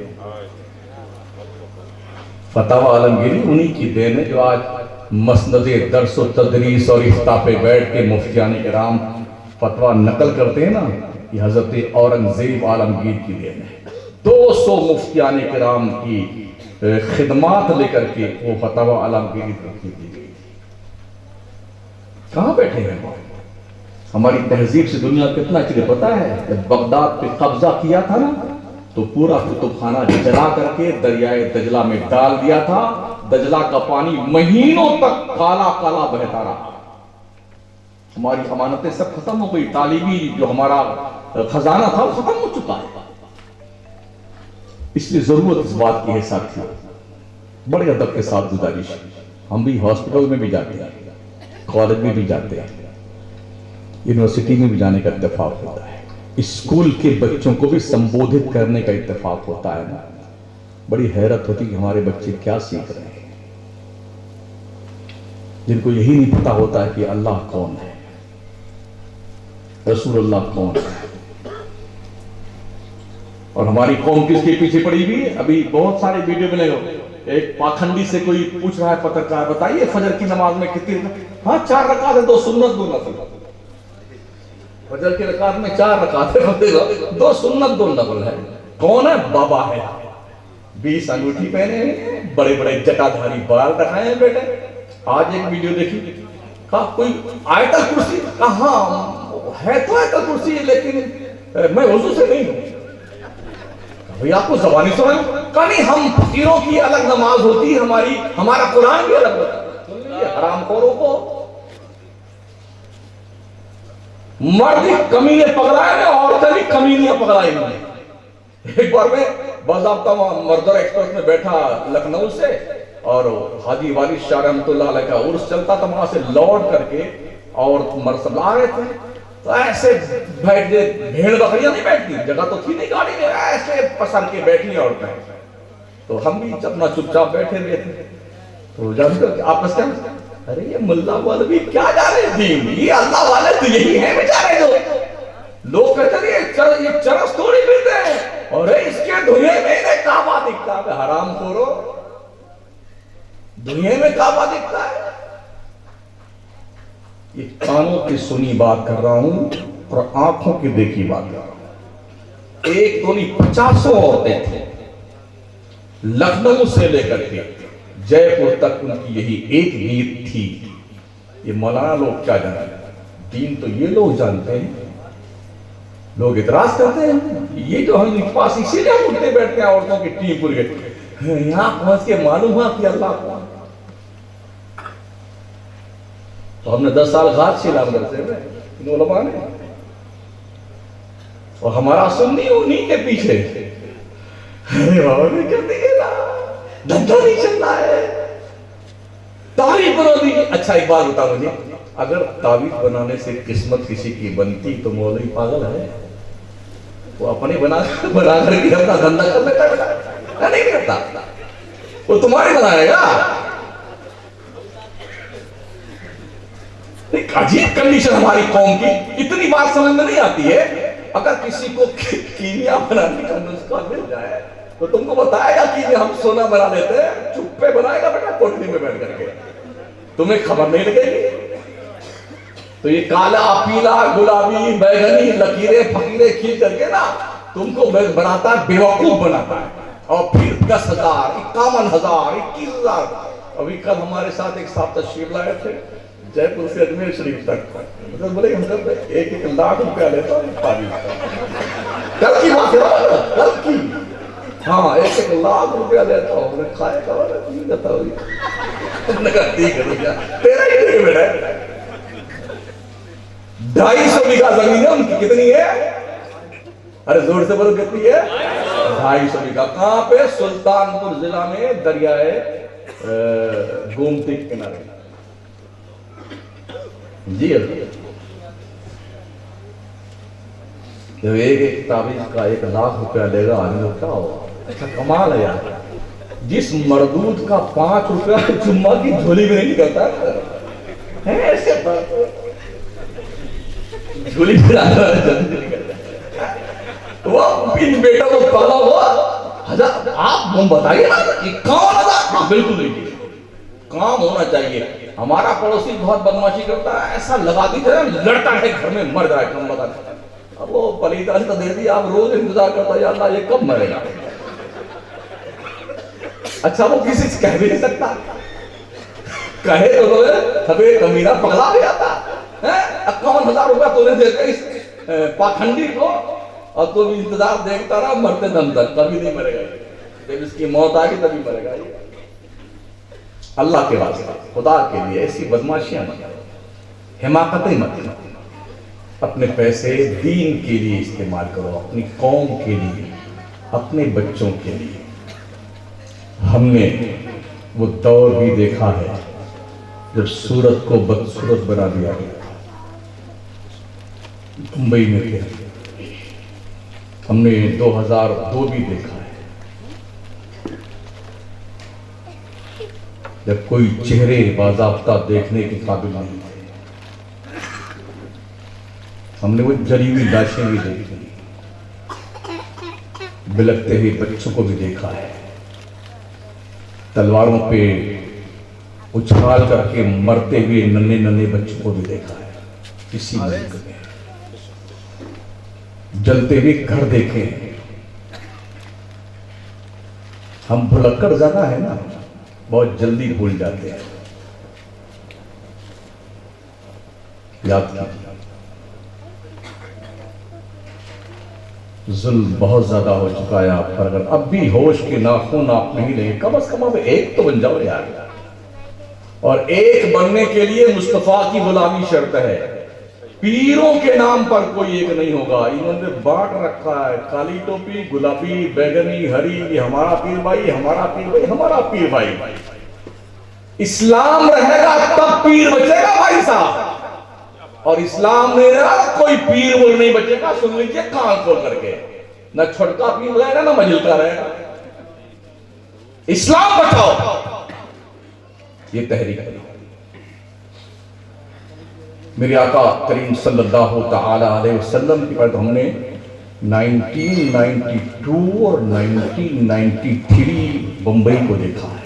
فتاوی عالمگیری انہی کی دین ہے جو آج مسند درس و تدریس اور افتاء پہ بیٹھ کے مفتیان کرام فتویٰ نقل کرتے ہیں نا، یہ حضرت اورنگزیب عالمگیر کی دین ہے۔ 200 مفتیان کرام کی خدمات لے کر کے وہ فتاوی عالمگیری ترتیب دی گئی۔ کہاں بیٹھے ہیں وہ؟ ہماری تہذیب سے دنیا کتنا چلے پتا ہے؟ جب بغداد پہ قبضہ کیا تھا نا تو پورا کتب خانہ جلا کر کے دریائے دجلہ میں ڈال دیا تھا. دجلہ کا پانی مہینوں تک کالا کالا بہتا رہا. ہماری امانتیں سب ختم ہو گئی. تعلیمی جو ہمارا خزانہ تھا وہ ختم ہو چکا ہے. اس لیے ضرورت اس بات کی ہے ساتھیوں، بڑے ادب کے ساتھ گزارش، ہم بھی ہاسپٹل میں بھی جاتے ہیں، کالج میں بھی جاتے ہیں، یونیورسٹی میں بھی جانے کا اتفاق ہوتا ہے، اسکول کے بچوں کو بھی سمبودھت کرنے کا اتفاق ہوتا ہے نا. بڑی حیرت ہوتی کہ ہمارے بچے کیا سیکھ رہے ہیں، جن کو یہی نہیں پتا ہوتا ہے کہ اللہ کون ہے، رسول اللہ کون ہے، اور ہماری قوم کس کے پیچھے پڑی ہوئی ہے. ابھی بہت سارے ویڈیو ملے ہو، ایک پاکھنڈی سے کوئی پوچھ رہا ہے پترکار، بتائیے فجر کی نماز میں کتنی؟ ہاں 4 رکعت ہے، 2 سنت 2 نفل. فجر کی رکعت میں 4 رکعت ہے، 2 سنت 2 نفل ہے. کون ہے؟ بابا ہے، 20 انگوٹھی پہنے ہیں، بڑے بڑے جٹادھاری بال رکھائے ہیں بیٹے. آج ایک ویڈیو دیکھی، کہا کوئی آیت الکرسی، کہا ہاں ہے تو آیت الکرسی لیکن میں وضو سے نہیں ہوں. بھئی آپ کو زبانی سنا ہے؟ کہا نہیں، ہم فقیروں کی الگ نماز ہوتی ہے، ہمارا قرآن بھی الگ ہوتا ہے. سن لیجیے حرام خوروں کو، مرد کمینے پکڑائے ہیں، عورتیں بھی کمینیاں پکڑائی ہیں. ایک بار میں باضابطہ مردر ایکسپریس میں بیٹھا لکھنؤ سے، اور حاجی وارث شاہ رحمۃ اللہ علیہ کا عرس چلتا تھا، وہاں سے لوٹ کر کے اور مرسل آ رہے تھے، تو ایسے بیٹھ گئے. بھیڑ بکریاں نہیں بیٹھتی، جگہ تو تھی نہیں گاڑی میں، ایسے پسند کے بیٹھی عورتیں. تو ہم بھی اپنا چپ چاپ بیٹھے ہوئے تھے. تو جانتے ہو کہ آپس میں ارے یہ ملا والے بھی کیا جا رہے دین، یہ اللہ والے تو یہی ہیں بیچارے. جو لوگ کہتے ہیں یہ چرس تھوڑی پیتے ہیں، اور اس کے دنیا میں انہیں کعبہ دکھتا ہے. حرام خورو، دنیا میں کعبہ دکھتا ہے. یہ کانوں کی سنی بات کر رہا ہوں اور آنکھوں کی دیکھی بات کر رہا ہوں. ایک تو نہیں 50 عورتیں تھیں، لکھنؤ سے لے کر کے جے پور تک ان کی یہی ایک نیت تھی. یہ مولانا لوگ کیا جانتے ہیں؟ دین تو یہ لوگ جانتے ہیں. لوگ اعتراض کرتے ہیں یہ جو ہم پاس اسی لیے ہم اٹھتے بیٹھتے ہیں عورتوں کی ٹیم پور گئے یہاں پہنچ کے معلوم ہوا کہ اللہ کون. تو ہم نے 10 سال گھاٹ چھیلا مدرسے میں ان علماء نے، اور ہمارا سنی انہی کے پیچھے. ارے بابا نے کہتے ہیں نا دھندا نہیں چل رہا ہے، تعریف بنا دی. اچھا ایک بات بتا مجھے، اگر تعویذ بنانے سے قسمت کسی کی بنتی تو مولوی پاگل ہے؟ وہ اپنے بنا کر کے اپنا دھندا کر لیتا ہے، نہیں کرتا. وہ تمہارے بنائے گا. ایک عجیب کنڈیشن ہماری قوم کی، اتنی بات سمجھ میں نہیں آتی ہے. اگر کسی کو کیمیا بنانے کا نسخہ مل جائے تو تم کو بتائے گا کہ ہم سونا بنا لیتے ہیں، چپے بنائے گا بیٹا کوٹری میں بیٹھ کر کے، تمہیں خبر نہیں لگے گی. تو یہ کالا پیلا گلابی بیگنی لکیریں فقیریں کھینچ کر کے نا تم کو بناتا ہے، بیوقوف بناتا ہے. اور پھر 10,000 51,000 21,000. ابھی کل ہمارے ساتھ ایک صاحب تشریف لائے تھے جے پور سے اجمیر شریف تک، مطلب بولے ہم سب 1 لاکھ روپیہ لیتا ہوں تعویذ. کل کی بات ہے، کل کی. ہاں 1 لاکھ روپیہ لیتا ہوں. میں کھائے کا والا نہیں دیتا ہوئی. ہم نے کہا ٹھیک ہے روپیہ تیرا ہی دے بیٹا. 250 بیگھہ زمین ہے ان کی. کتنی ہے؟ ارے زور سے بولو کتنی ہے؟ 250 بیگھہ. کہاں پہ؟ سلطان پور ضلع میں دریائے گومتی کے کنارے. جی جب ایک تعویذ کا 1 لاکھ روپیہ لے گا آدمی کو کیا ہوگا؟ اچھا کمال ہے یار، جس مردود کا 5 روپیہ جمعہ کی جھولی میں نہیں نکلتا ہے ایسے جھولی وہ ان بیٹا کو پالا ہوا. حضرت آپ ہم بتائیے نا 51,000. ہاں بالکل نہیں، کام ہونا چاہیے. ہمارا پڑوسی بہت بدماشی کرتا ہے، ایسا لگا دیجیے لڑتا ہے گھر میں مر جائے کم بتا. اب وہ پلیداری تو دے دی، آپ روز انتظار کرتا ہے یا اللہ یہ کب مرے گا. اچھا وہ کسی سے کہہ بھی نہیں سکتا، کہے تو ہمیں کمینہ پگلا گیا تھا. 51,000 روپیہ تو نے دیکھا اس پاکھنڈی کو، اور تو بھی انتظار دیکھتا رہا مرتے دم تک، کبھی نہیں مرے گا، جب اس کی موت آ گئی تبھی مرے گا۔ اللہ کے واسطے خدا کے لیے ایسی بدماشیاں مت کرو، حماقتیں مت کرو، اپنے پیسے دین کے لیے استعمال کرو، اپنی قوم کے لیے، اپنے بچوں کے لیے۔ ہم نے وہ دور بھی دیکھا ہے جب صورت کو بدصورت بنا دیا گیا، ممبئی میں تھے ہم نے، 2002 بھی دیکھا ہے جب کوئی چہرے باضابطہ دیکھنے کے قابل نہیں تھے، ہم نے وہ جلی ہوئی لاشیں بھی دیکھی، بلکتے ہوئے بچوں کو بھی دیکھا ہے، تلواروں پہ اچھال کر کے مرتے ہوئے ننھے ننھے بچوں کو بھی دیکھا ہے، کسی ملک میں جلتے ہوئے گھر دیکھے ہیں۔ ہم بھلکڑ زیادہ ہے نا، بہت جلدی بھول جاتے ہیں۔ یاد کیجیے ظلم بہت زیادہ ہو چکا ہے آپ پر، اگر اب بھی ہوش کے ناخن آپ نہیں لیں، کم از کم اب ایک تو بن جاؤ یار، اور ایک بننے کے لیے مصطفیٰ کی غلامی شرط ہے، پیروں کے نام پر کوئی ایک نہیں ہوگا۔ انہوں نے بانٹ رکھا ہے، کالی ٹوپی، گلابی، بیگنی، ہری، یہ ہمارا پیر بھائی، ہمارا پیر بھائی، ہمارا پیر بھائی۔ اسلام رہے گا تب پیر بچے گا بھائی صاحب، اور اسلام نہیں رہا کوئی پیر وہ نہیں بچے گا۔ سن لیجئے کان کھول کر کے، نہ چھڑکا پیر رہے گا نہ مجل کا رہے گا۔ اسلام بچاؤ، یہ تحریک ہے۔ میرے آقا کریم صلی اللہ تعالی علیہ وسلم کی بات ہم نے 1992 اور 1993 بمبئی کو دیکھا ہے۔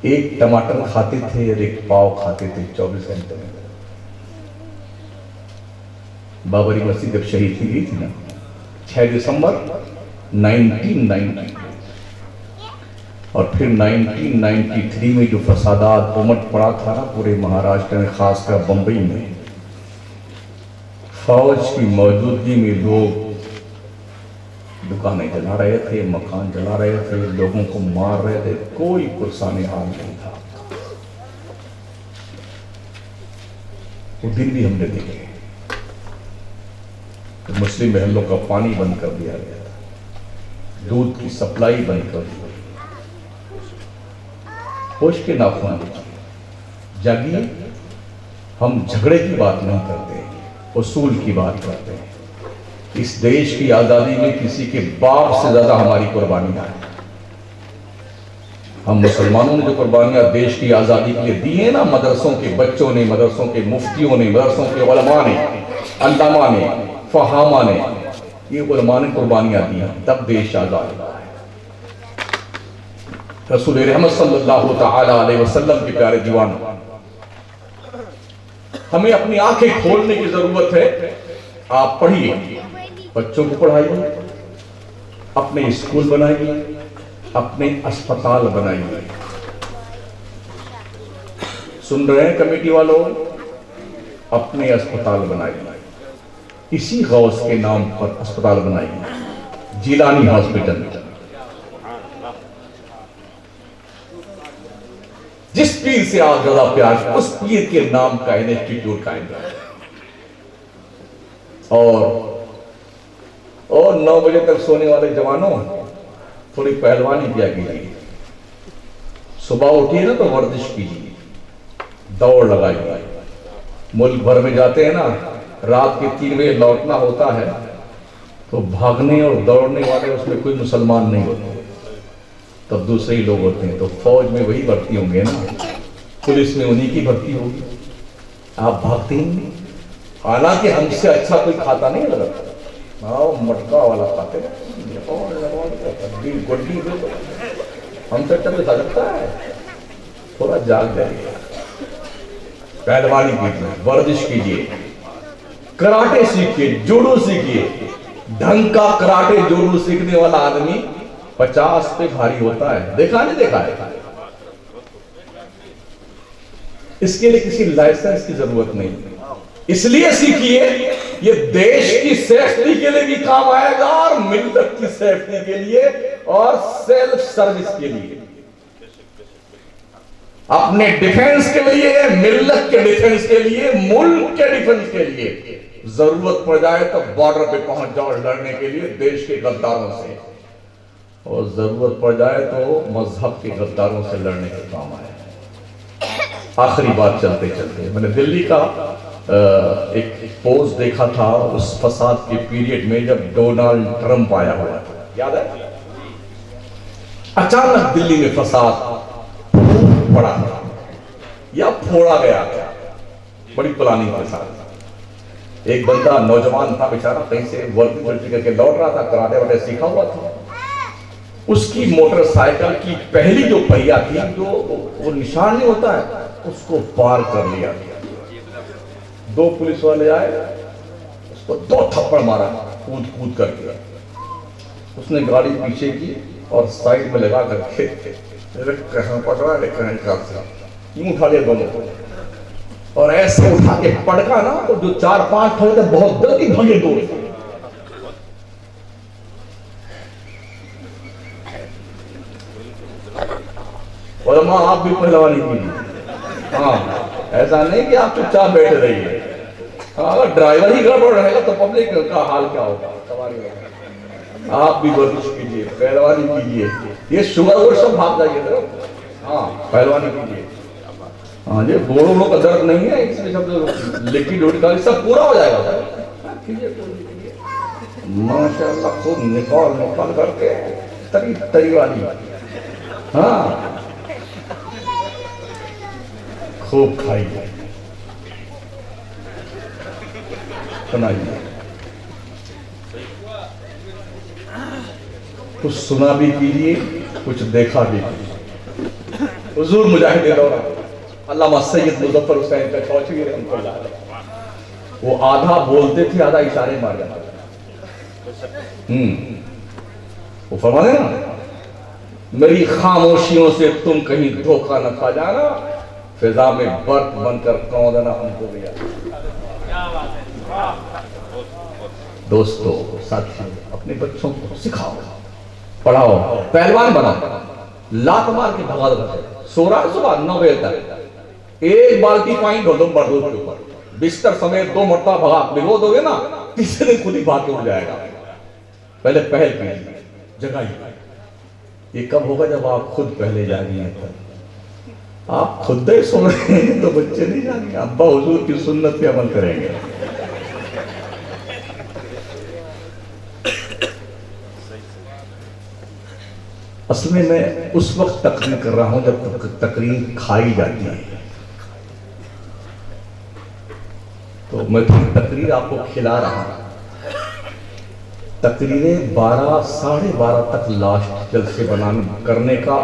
ایک ٹماٹر کھاتے تھے اور ایک پاؤ کھاتے تھے 24 گھنٹے میں۔ بابری مسجد جب شہید کی گئی تھی نا 6 دسمبر 1990، اور پھر 1993 میں جو فسادات امٹ پڑا تھا نا پورے مہاراشٹر میں، خاص کر بمبئی میں، فوج کی موجودگی میں لوگ دکانیں جلا رہے تھے، مکان جلا رہے تھے، لوگوں کو مار رہے تھے، کوئی پرسان حال نہیں تھا۔ وہ دن بھی ہم نے دیکھے، مسلم محلوں کا پانی بند کر دیا گیا تھا، دودھ کی سپلائی بند کر دی۔ ہوش کے ناخن جاگیے، ہم جھگڑے کی بات نہیں کرتے، اصول کی بات کرتے ہیں۔ اس دیش کی آزادی میں کسی کے باپ سے زیادہ ہماری قربانیاں ہیں۔ ہم مسلمانوں نے جو قربانیاں دیش کی آزادی کے لیے دی ہیں نا، مدرسوں کے بچوں نے، مدرسوں کے مفتیوں نے، مدرسوں کے علماء نے، علامہ نے، فہامہ نے، یہ علماء نے قربانیاں دی ہیں، تب دیش آزاد ہوا ہے۔ رسول رحمت صلی اللہ تعالی علیہ وسلم کے پیارے دیوان، ہمیں اپنی آنکھیں کھولنے کی ضرورت ہے۔ آپ پڑھیے، بچوں کو پڑھائیے، اپنے اسکول بنائیے، اپنے اسپتال بنائیے۔ سن رہے ہیں کمیٹی والوں، اپنے اسپتال بنائیے، اسی غوث کے نام پر اسپتال بنائیے، جیلانی ہاسپٹل۔ جس پیر سے آپ زیادہ پیار، اس پیر کے نام کا انسٹیٹیوٹ قائم کریں، اور 9 بجے تک سونے والے جوانوں تھوڑی پہلوانی کیا کیجیے، صبح اٹھیے نا تو ورزش کیجیے، دوڑ لگائیے۔ ملک بھر میں جاتے ہیں نا، رات کے 3 بجے لوٹنا ہوتا ہے تو بھاگنے اور دوڑنے والے اس میں کوئی مسلمان نہیں ہوتے، تب دوسرے ہی لوگ ہوتے ہیں۔ تو فوج میں وہی بھرتی ہوں گے نا، پولیس میں انہی کی بھرتی ہوگی، آپ بھاگتے ہی نہیں۔ حالانکہ ہم سے اچھا کوئی کھاتا نہیں لگا، مٹکا والا کھاتے ہیں، ہم سے اچھا کوئی کھا سکتا ہے؟ تھوڑا جاگ جائیے، پہلوانی کیجیے، ورزش کیجیے، کراٹے سیکھیے، جوڈو سیکھیے۔ ڈھنگ کا کراٹے جوڈو سیکھنے والا آدمی 50 پہ بھاری ہوتا ہے، دیکھا نہیں دیکھا ہے؟ اس کے لیے کسی لائسنس کی ضرورت نہیں، اس لیے سیکھیے، یہ دیش کی سیفٹی کے لیے بھی کام آئے گا اور ملت کی سیفٹی کے لیے اور سیلف سروس کے لیے، اپنے ڈیفنس کے لیے، ملت کے ڈیفنس کے لیے، ملک کے ڈیفنس کے لیے ضرورت پڑ جائے تو بارڈر پہ پہنچ جاؤ لڑنے کے لیے دیش کے غداروں سے، اور ضرورت پڑ جائے تو مذہب کے غداروں سے لڑنے کے کام آئے۔ آخری بات چلتے چلتے، میں نے دلی کا ایک پوسٹ دیکھا تھا اس فساد کے پیریڈ میں جب ڈونلڈ ٹرمپ آیا ہوا تھا، یاد ہے؟ اچانک دلی میں فساد پڑا تھا یا پھوڑا گیا تھا بڑی پلاننگ کے ساتھ۔ ایک بندہ نوجوان تھا بیچارہ، کہیں سے ورک کر کے لوٹ رہا تھا، کراٹے واٹے سیکھا ہوا تھا، اس کی موٹر سائیکل کی پہلی جو پہیا تھی، جو وہ نشان نہیں ہوتا ہے، اس کو پار کر لیا گیا۔ دو پولیس والے آئے، اس کو 2 تھپڑ مارا کود کود کر کے، اس نے گاڑی پیچھے کی اور سائیڈ میں لگا کر کے کہاں پڑ رہا ہے کہیں کا یوں اٹھا لیا دونوں کو، اور ایسے اٹھا کے پڑکا نا تو جو 4-5 تھے تھے بہت جلدی بھگے دور۔ علماء آپ بھی پہلوانی کیجیے، ہاں ایسا نہیں کہ آپ چپ چاپ بیٹھے رہیے، اگر ڈرائیور ہی گڑبڑ رہے گا تو پبلک کا حال کیا ہوگا؟ سواری ہوگا۔ آپ بھی ورزش کیجیے، پہلوانی کیجیے، یہ شوگر اور سب بھاگ جائیے ذرا، ہاں پہلوانی کیجیے، ہاں یہ گوڑوں کا درد نہیں ہے، اس میں سب لکوڈ وڈ سب پورا ہو جائے گا، کیجیے ماشاءاللہ، خوب نکال کر کے تری والی، ہاں خوب کھائیے، سنائیے، کچھ سنا بھی کیجیے، کچھ دیکھا بھی کیجیے۔ حضور مجاہد دورہ علامہ سید مظفر حسین کچھوچی رحمۃ اللہ علیہ، وہ آدھا بولتے تھے آدھا اشارے مار جاتے تھے، وہ فرماتے ہیں نا، میری خاموشیوں سے تم کہیں دھوکہ نہ کھا جانا، فضا میں برف بن کر کوندنا ہم کو گیا۔ دوستو ساتھیو، اپنے بچوں کو سکھاؤ، پڑھاؤ، پہلوان بناؤ، لات مار کے بھگا دو، سو رہا ہے صبح 9 بجے تک، 1 بالٹی پانی ڈھو دو بردوش کے اوپر، بستر سمیت 2 مرتبہ بھگا بھگو دو گے نا، تیسرے دن خود ہی بھاگ کے اٹھ جائے گا۔ پہلے پہل کیجیے، جگائیے۔ یہ کب ہوگا؟ جب آپ خود پہلے جاگیں گے۔ آپ خود ہی سو رہے ہیں تو بچے نہیں جانیں گے، ابا حضور کی سنت پہ عمل کریں گے۔ اصل میں اس وقت تقریر کر رہا ہوں جب تقریر کھائی جاتی ہے، تو میں تقریر آپ کو کھلا رہا ہوں۔ تقریریں 12 ساڑھے 12 تک لاسٹ جلسے کرنے کا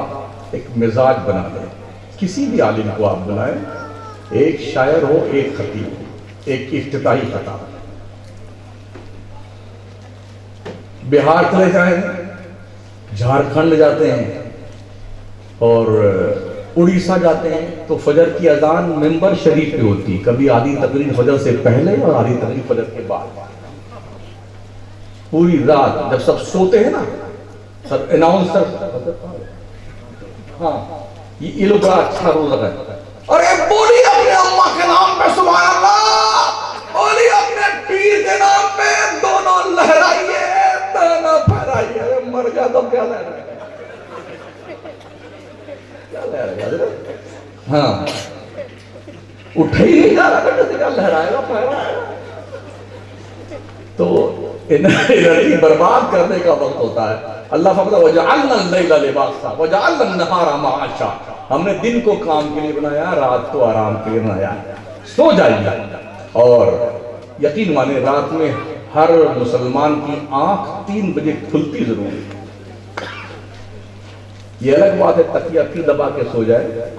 ایک مزاج بنا لیں۔ کسی بھی عالم کو آپ بلائیں، ایک شاعر ہو، ایک خطیب ہو، ایک افتتاحی خطاب۔ بہار چلے جائیں، جھارکھنڈ جاتے ہیں اور اڑیسہ جاتے ہیں تو فجر کی اذان ممبر شریف پہ ہوتی، کبھی آدھی تقریر فجر سے پہلے اور آدھی تقریر فجر کے بعد۔ پوری رات جب سب سوتے ہیں نا، سب اناؤنسر، ہاں یہ لوگ بڑا اچھا رول لگا ہے، ارے بولی اپنے اماں کے نام پہ سبحان اللہ، بولی اپنے پیر کے نام پہ، دونوں لہرائیے، دونوں پھیلائیے۔ مر گیا تو کیا لہرائے گا، کیا لہرائے گا؟ ہاں اٹھے ہی نہیں جا رہا، کیا لہرائے گا، پھیلائے گا؟ تو انرجی برباد کرنے کا وقت ہوتا ہے۔ اللہ فرماتا ہے وَجَعَلْنَا اللَّيْلَ لِبَاسًا وَجَعَلْنَا النَّهَارَ مَعَاشًا، ہم نے دن کو کام کے لیے بنایا، رات کو آرام کے لیے بنایا۔ سو جائیے، اور یقین مانے رات میں ہر مسلمان کی آنکھ 3 بجے کھلتی ضرور ہے۔ یہ الگ بات ہے تکیہ پھر دبا کے سو جائے،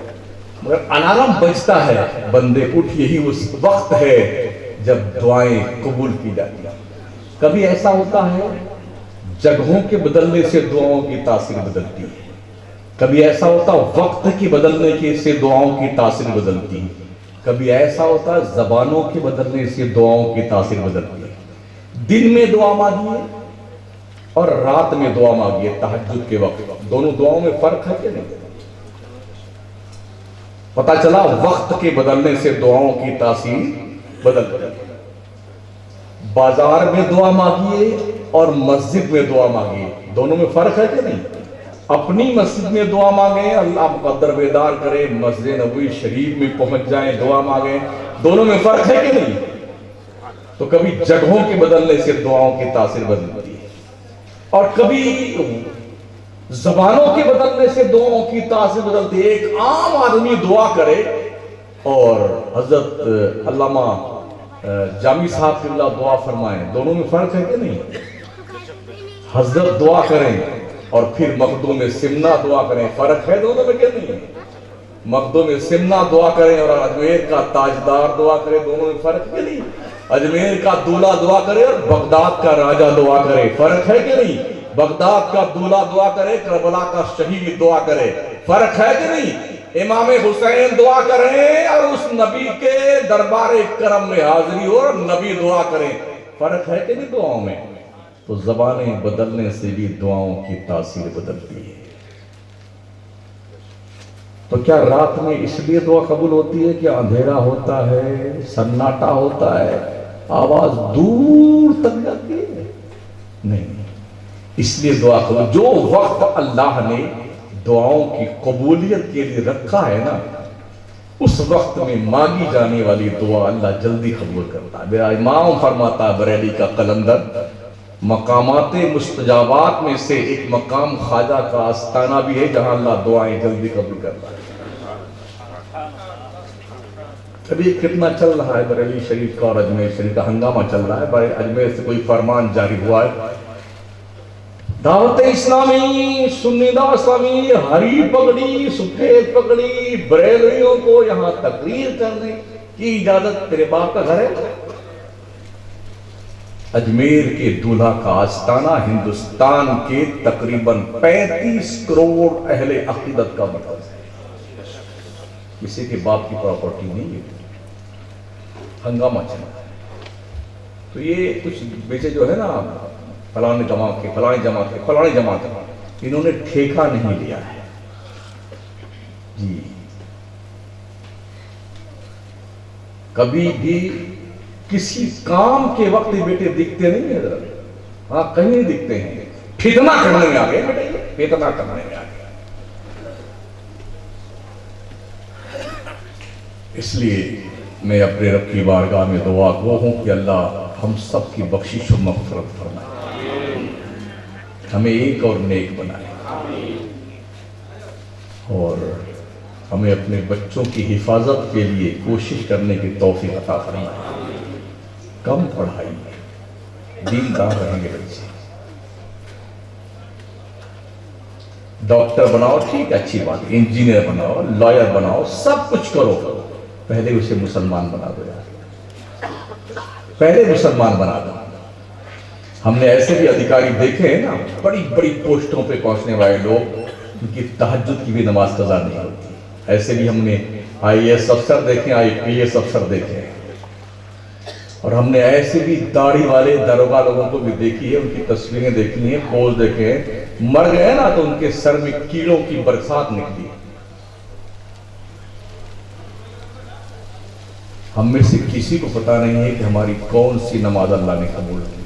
مگر الارم بجتا ہے بندے اٹھ، یہی اس وقت ہے جب دعائیں قبول کی جاتی ہیں۔ کبھی ایسا ہوتا ہے جگہوں کے بدلنے سے دعاؤں کی تاثیر بدلتی ہے، کبھی ایسا ہوتا وقت کی بدلنے سے دعاؤں کی تاثیر بدلتی ہے۔ کبھی ایسا ہوتا ہے زبانوں کے بدلنے سے دعاؤں کی تاثیر بدلتی ہے. دن میں دعا مانگیے اور رات میں دعا مانگیے تہجد کے وقت, دونوں دعاؤں میں فرق ہے کہ نہیں؟ پتہ چلا وقت کے بدلنے سے دعاؤں کی تاثیر بدلتی ہے. بازار میں دعا مانگیے اور مسجد میں دعا مانگیے, دونوں میں فرق ہے کہ نہیں؟ اپنی مسجد میں دعا مانگیں, اللہ مقدر بیدار کرے, مسجد نبوی شریف میں پہنچ جائیں دعا مانگیں, دونوں میں فرق ہے کہ نہیں؟ تو کبھی جگہوں کے بدلنے سے دعاؤں کی تاثیر بدلتی ہے, اور کبھی زبانوں کے بدلنے سے دعاؤں کی تاثیر بدلتی ہے. ایک عام آدمی دعا کرے اور حضرت علامہ جامی صاحب کی اللہ دعا فرمائیں, دونوں میں فرق ہے کہ نہیں؟ حضرت دعا کریں اور پھر مخدوم سمنا دعا کریں, فرق ہے دونوں میں کہ نہیں؟ مخدوم سمنا دعا کریں اور اجمیر کا تاجدار دعا کرے, دونوں میں فرق ہے کہ نہیں؟ اجمیر کا دولہ دعا کرے اور بغداد کا راجہ دعا کرے, فرق ہے کہ نہیں؟ بغداد کا دولہ دعا کرے, کربلا کا شہید دعا کرے, فرق ہے کہ نہیں؟ امام حسین دعا کریں اور اس نبی کے دربار کرم میں حاضری ہو اور نبی دعا کریں, فرق ہے کہ نہیں دعاؤں میں؟ تو زبانیں بدلنے سے بھی دعاؤں کی تاثیر بدلتی ہے. تو کیا رات میں اس لیے دعا قبول ہوتی ہے کہ اندھیرا ہوتا ہے, سناٹا ہوتا ہے, آواز دور تک جاتی ہے؟ نہیں, اس لیے دعا قبول. جو وقت اللہ نے دعاؤں کی قبولیت کے لیے رکھا ہے نا, اس وقت میں مانگی جانے والی دعا اللہ جلدی قبول کرتا ہے. میرا امام فرماتا ہے بریلی کا قلندر, مقامات مستجابات میں سے ایک مقام خواجہ کا آستانہ بھی ہے جہاں اللہ دعائیں جلدی قبول کرتا ہے. ابھی کتنا چل رہا ہے بریلی شریف کا اور اجمیر شریف کا ہنگامہ چل رہا ہے. اجمیر سے کوئی فرمان جاری ہوا ہے, دعوت اسلامی, سنی دعوت اسلامی ہری پگڑی سفید پگڑی بریلویوں کو یہاں تقریر کرنے کی اجازت, تیرے باپ کا گھر ہے. اجمیر کے دولہا کا آستانہ ہندوستان کے تقریباً 35 کروڑ اہل عقیدت کا مرکز ہے, کسی کے باپ کی پراپرٹی نہیں ہے. ہنگامہ چلا ہے. تو یہ کچھ بیچے جو ہے نا, فلانے جماعت کے فلانے جماعت کے فلانے جماعت کے, انہوں نے ٹھیکہ نہیں لیا ہے جی. کبھی بھی کسی کام کے وقت بیٹے دکھتے نہیں ہیں, ہاں کہیں نہیں دکھتے ہیں, فتنہ کرنے میں آگئے بیٹے, فتنہ کرنے میں آگئے. اس لیے میں اپنے رب کی بارگاہ میں دعا گو ہوں کہ اللہ ہم سب کی بخشش و مغفرت فرمائے, ہمیں ایک اور نیک بنائے, اور ہمیں اپنے بچوں کی حفاظت کے لیے کوشش کرنے کی توفیق عطا فرمائے. کم پڑھائی, دیندار رہیں گے بچے. ڈاکٹر بناؤ ٹھیک ہے, اچھی بات, انجینئر بناؤ, لائر بناؤ, سب کچھ کرو, پہلے اسے مسلمان بنا دو یار, پہلے مسلمان بنا دو. ہم نے ایسے بھی ادھیکاری دیکھے ہیں نا, بڑی بڑی پوسٹوں پہ پہنچنے والے لوگ, ان کی تہجد کی بھی نماز قضا نہیں ہوتی. ایسے بھی ہم نے آئی اے ایس افسر دیکھے, آئی پی ایس افسر دیکھے, اور ہم نے ایسے بھی داڑھی والے داروغہ لوگوں کو بھی دیکھی ہے, ان کی تصویریں دیکھی ہیں, پوز دیکھے ہیں, مر گئے نا تو ان کے سر میں کیڑوں کی برسات نکلی. ہم میں سے کسی کو پتا نہیں ہے کہ ہماری کون سی نماز اللہ نے قبول کی.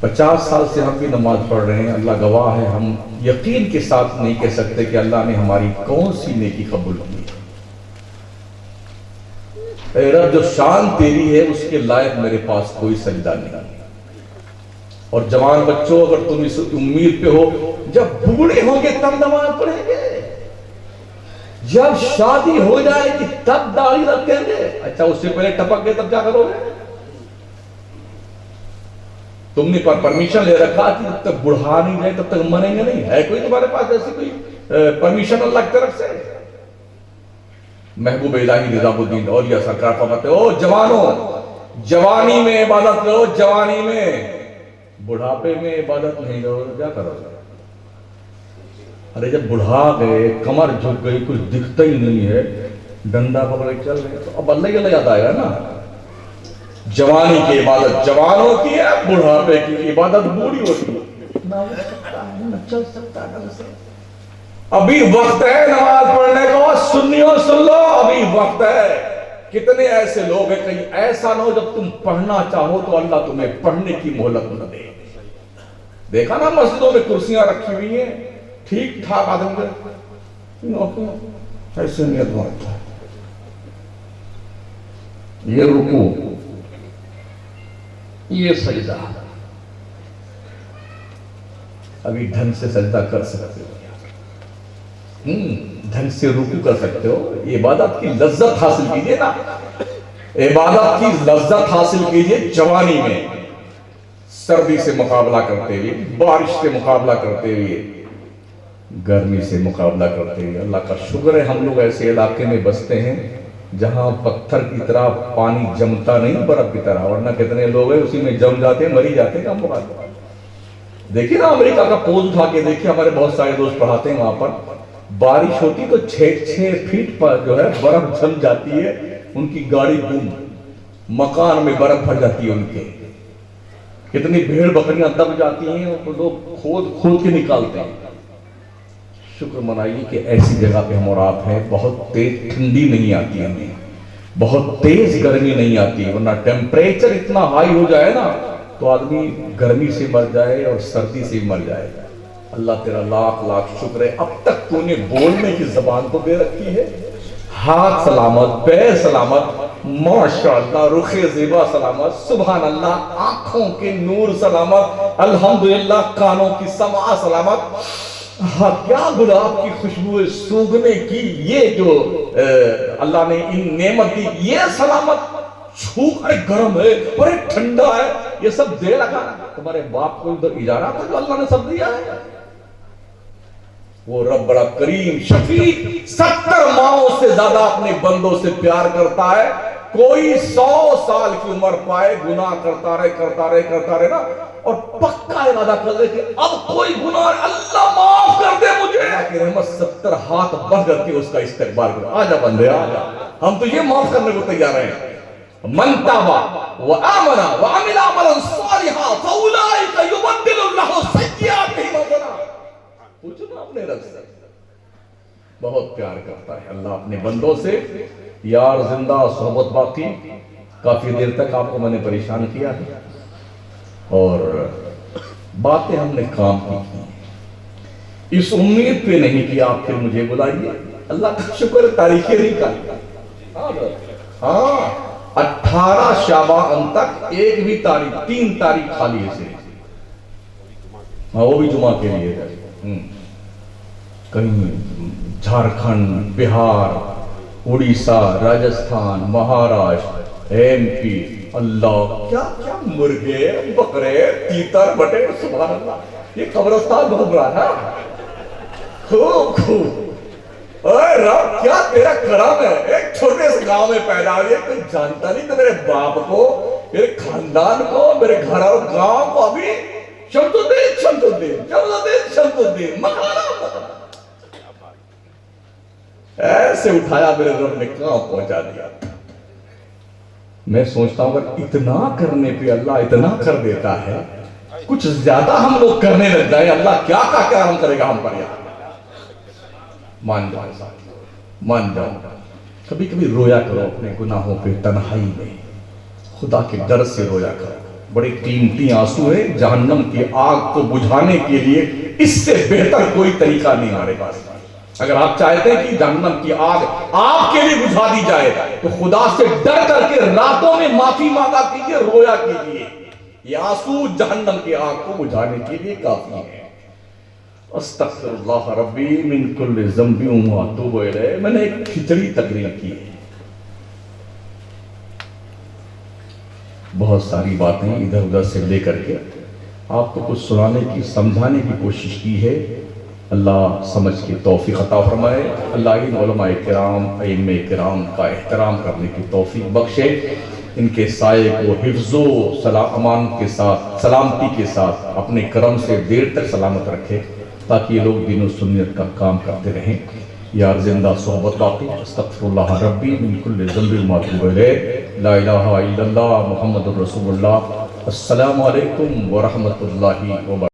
50 سال سے ہم بھی نماز پڑھ رہے ہیں, اللہ گواہ ہے, ہم یقین کے ساتھ نہیں کہہ سکتے کہ اللہ نے ہماری کون سی نیکی قبول کی. اے رب, جو شان تیری ہے اس کے لائق میرے پاس کوئی سجدہ نہیں. اور جوان بچوں, اگر تم اس امید پہ ہو جب بوڑھے ہوں گے تب نماز پڑھیں گے, جب شادی ہو جائے گی تب داڑھی رکھیں گے, اچھا اس سے پہلے ٹپک گئے تب کیا کرو گے؟ تم نے پرمیشن لے رکھا کہ جب تک بڑھا نہیں جائے تب تک مریں گے نہیں. ہے کوئی تمہارے پاس ایسی کوئی پرمیشن اللہ کی طرف سے؟ محبوب الہی نظام الدین اولیاء سرکار فرماتے ہیں, او جوانوں, جوانی میں عبادت کرو, جوانی میں, بڑھاپے میں عبادت نہیں کرو, کیا کرو گے؟ ارے جب بڑھا گئے, کمر جھک گئی, کچھ دکھتا ہی نہیں ہے, ڈنڈا پکڑ کے چل رہے تو اب اللہ ہی اللہ یاد آئے گا نا. جوانی کی عبادت جوان ہوتی ہے, بڑھاپے کی عبادت بوڑھی ہوتی ہے. نہ اٹھ سکتا ہے, نہ چل سکتا ہے ڈھنگ سے. ابھی وقت ہے نماز پڑھنے کا. سنیوں سن لو, ابھی وقت ہے. کتنے ایسے لوگ ہیں, کہیں ایسا نہ ہو جب تم پڑھنا چاہو تو اللہ تمہیں پڑھنے کی مہلت نہ دے. دیکھا نا مسجدوں میں کرسیاں رکھی ہوئی ہیں, ٹھیک ٹھاک آدمی ایسے نیت مارتا ہے. یہ رکوع, یہ سجدہ, ابھی ڈھنگ سے سجدہ کر سکتے ہو, ڈھنگ سے رکوع کر سکتے ہو. عبادت کی لذت حاصل کیجئے نا, عبادت کی لذت حاصل کیجئے جوانی میں. سردی سے مقابلہ کرتے ہوئے, بارش سے مقابلہ کرتے ہوئے, گرمی سے مقابلہ کرتے ہوئے. اللہ کا شکر ہے ہم لوگ ایسے علاقے میں بستے ہیں جہاں پتھر کی طرح پانی جمتا نہیں برف کی طرح, ورنہ کتنے لوگ ہیں اسی میں جم جاتے ہیں, مری جاتے ہیں. کم مقابلہ دیکھیے نا امریکہ کا پوز اٹھا کے دیکھیے, ہمارے بہت سارے دوست پڑھاتے ہیں وہاں پر. بارش ہوتی تو 6 فٹ پر جو ہے برف جم جاتی ہے, ان کی گاڑی گم, مکان میں برف بھر جاتی ہے ان کے. کتنی بھیڑ بکریاں دب جاتی ہیں, لوگ کھود کے نکالتے ہیں. شکر منائیے کہ ایسی جگہ پہ ہم اور آپ ہیں. بہت تیز ٹھنڈی نہیں آتی ہمیں, بہت تیز گرمی نہیں آتی, ورنہ ٹیمپریچر اتنا ہائی ہو جائے نا تو آدمی گرمی سے مر جائے اور سردی سے مر جائے. اللہ تیرا لاکھ لاکھ شکر ہے اب تک تو نے بولنے کی زبان کو دے رکھی ہے. ہاتھ سلامت, پیر سلامت, ماشاءاللہ رخ زیبا سلامت, سبحان اللہ, آنکھوں کے نور سلامت, الحمدللہ کانوں کی سماع سلامت. ہاں کیا گلاب کی خوشبو سونگھنے کی یہ جو اللہ نے ان نعمت دی, یہ سلامت. چھو کر گرم ہے اور ٹھنڈا ہے, یہ سب دے لگا. تمہارے باپ کو ادھر اجارہ تھا جو اللہ نے سب دیا ہے. وہ رب بڑا کریم شفیق, 70 ماہوں سے زیادہ اپنے بندوں سے پیار کرتا ہے. کوئی 100 سال کی عمر پائے, گناہ کرتا رہے نا, اور پکا ارادہ کر دے کہ اب کوئی گناہ, اللہ معاف کر دے مجھے, اللہ کی رحمت 70 ہاتھ بڑھ کر کے اس کا استقبال کرو. آجا بندے آجا, ہم تو یہ معاف کرنے کو تیار ہیں. من تابا وآمن وعمل عملا صالحا فاولئک یبدل اللہ سیئاتہم حسنات. پوچھو نا اپنے رب سے, بہت پیار کرتا ہے اللہ اپنے بندوں سے. یار زندہ صحبت باقی. کافی دیر تک آپ کو میں نے پریشان کیا ہے اور باتیں ہم نے کام کی, اس امید پہ نہیں کہ آپ پھر مجھے بلائیے. اللہ کا شکر تاریخی نہیں کا. ہاں 18 شعبان تک ایک بھی تاریخ, 3 تاریخ خالی ہے سے, وہ بھی جمعہ کے لیے. کہیں جھارکھنڈ, بہار, اڑیسہ, راجستھان, مہاراشٹر, ایم پی. اللہ کیا کیا مرغے, بکرے, تیتر, بٹے, سبحان اللہ. یہ قبرستان گھوم رہا ہے. خوب خوب. اے رب کیا تیرا کرم ہے, ایک چھوٹے سے گاؤں میں پیدا ہوئے, کوئی جانتا نہیں تو میرے باپ کو, میرے خاندان کو, میرے گھر اور گاؤں کو ابھی شمسدین مکانا ایسے اٹھایا میرے رب نے, کہاں پہنچا دیا. میں سوچتا ہوں اگر اتنا کرنے پہ اللہ اتنا کر دیتا ہے, کچھ زیادہ ہم لوگ کرنے لگ جائیں, اللہ کیا کرم کرے گا ہم پر. یار مان جاؤ, مان جاؤ. کبھی کبھی رویا کرو اپنے گناہوں پہ تنہائی میں, خدا کے ڈر سے رویا کرو. بڑے قیمتی آنسو ہے, جہنم کی آگ کو بجھانے کے لیے اس سے بہتر کوئی طریقہ نہیں ہمارے پاس. اگر آپ چاہتے ہیں کہ جہنم کی آگ آپ کے لیے بجھا دی جائے تو خدا سے ڈر کر کے راتوں میں معافی مانگا کیجئے, رویا کیجئے. یہ آنسو جہنم کی آگ کو بجھانے کے لیے کافی ہے. استغفر اللہ ربی من کل ذنب واتوب الیہ. میں نے ایک کھچڑی تقریر کی ہے, بہت ساری باتیں ادھر ادھر سے لے کر کے آپ کو کچھ سنانے کی, سمجھانے کی کوشش کی ہے. اللہ سمجھ کے توفیق عطا فرمائے. اللہ ان علماء کرام, ائمہ کرام کا احترام کرنے کی توفیق بخشے. ان کے سائے کو حفظ و امان کے ساتھ, سلامتی کے ساتھ اپنے کرم سے دیر تک سلامت رکھے, تاکہ یہ لوگ دین و سنت کا کام کرتے رہیں. یار زندہ صحبت باقی استغفر اللہ ربی من کل ذنب و اتوب الیہ لا الہ الا اللہ محمد الرسول اللہ السلام علیکم ورحمۃ اللہ وبرکاتہ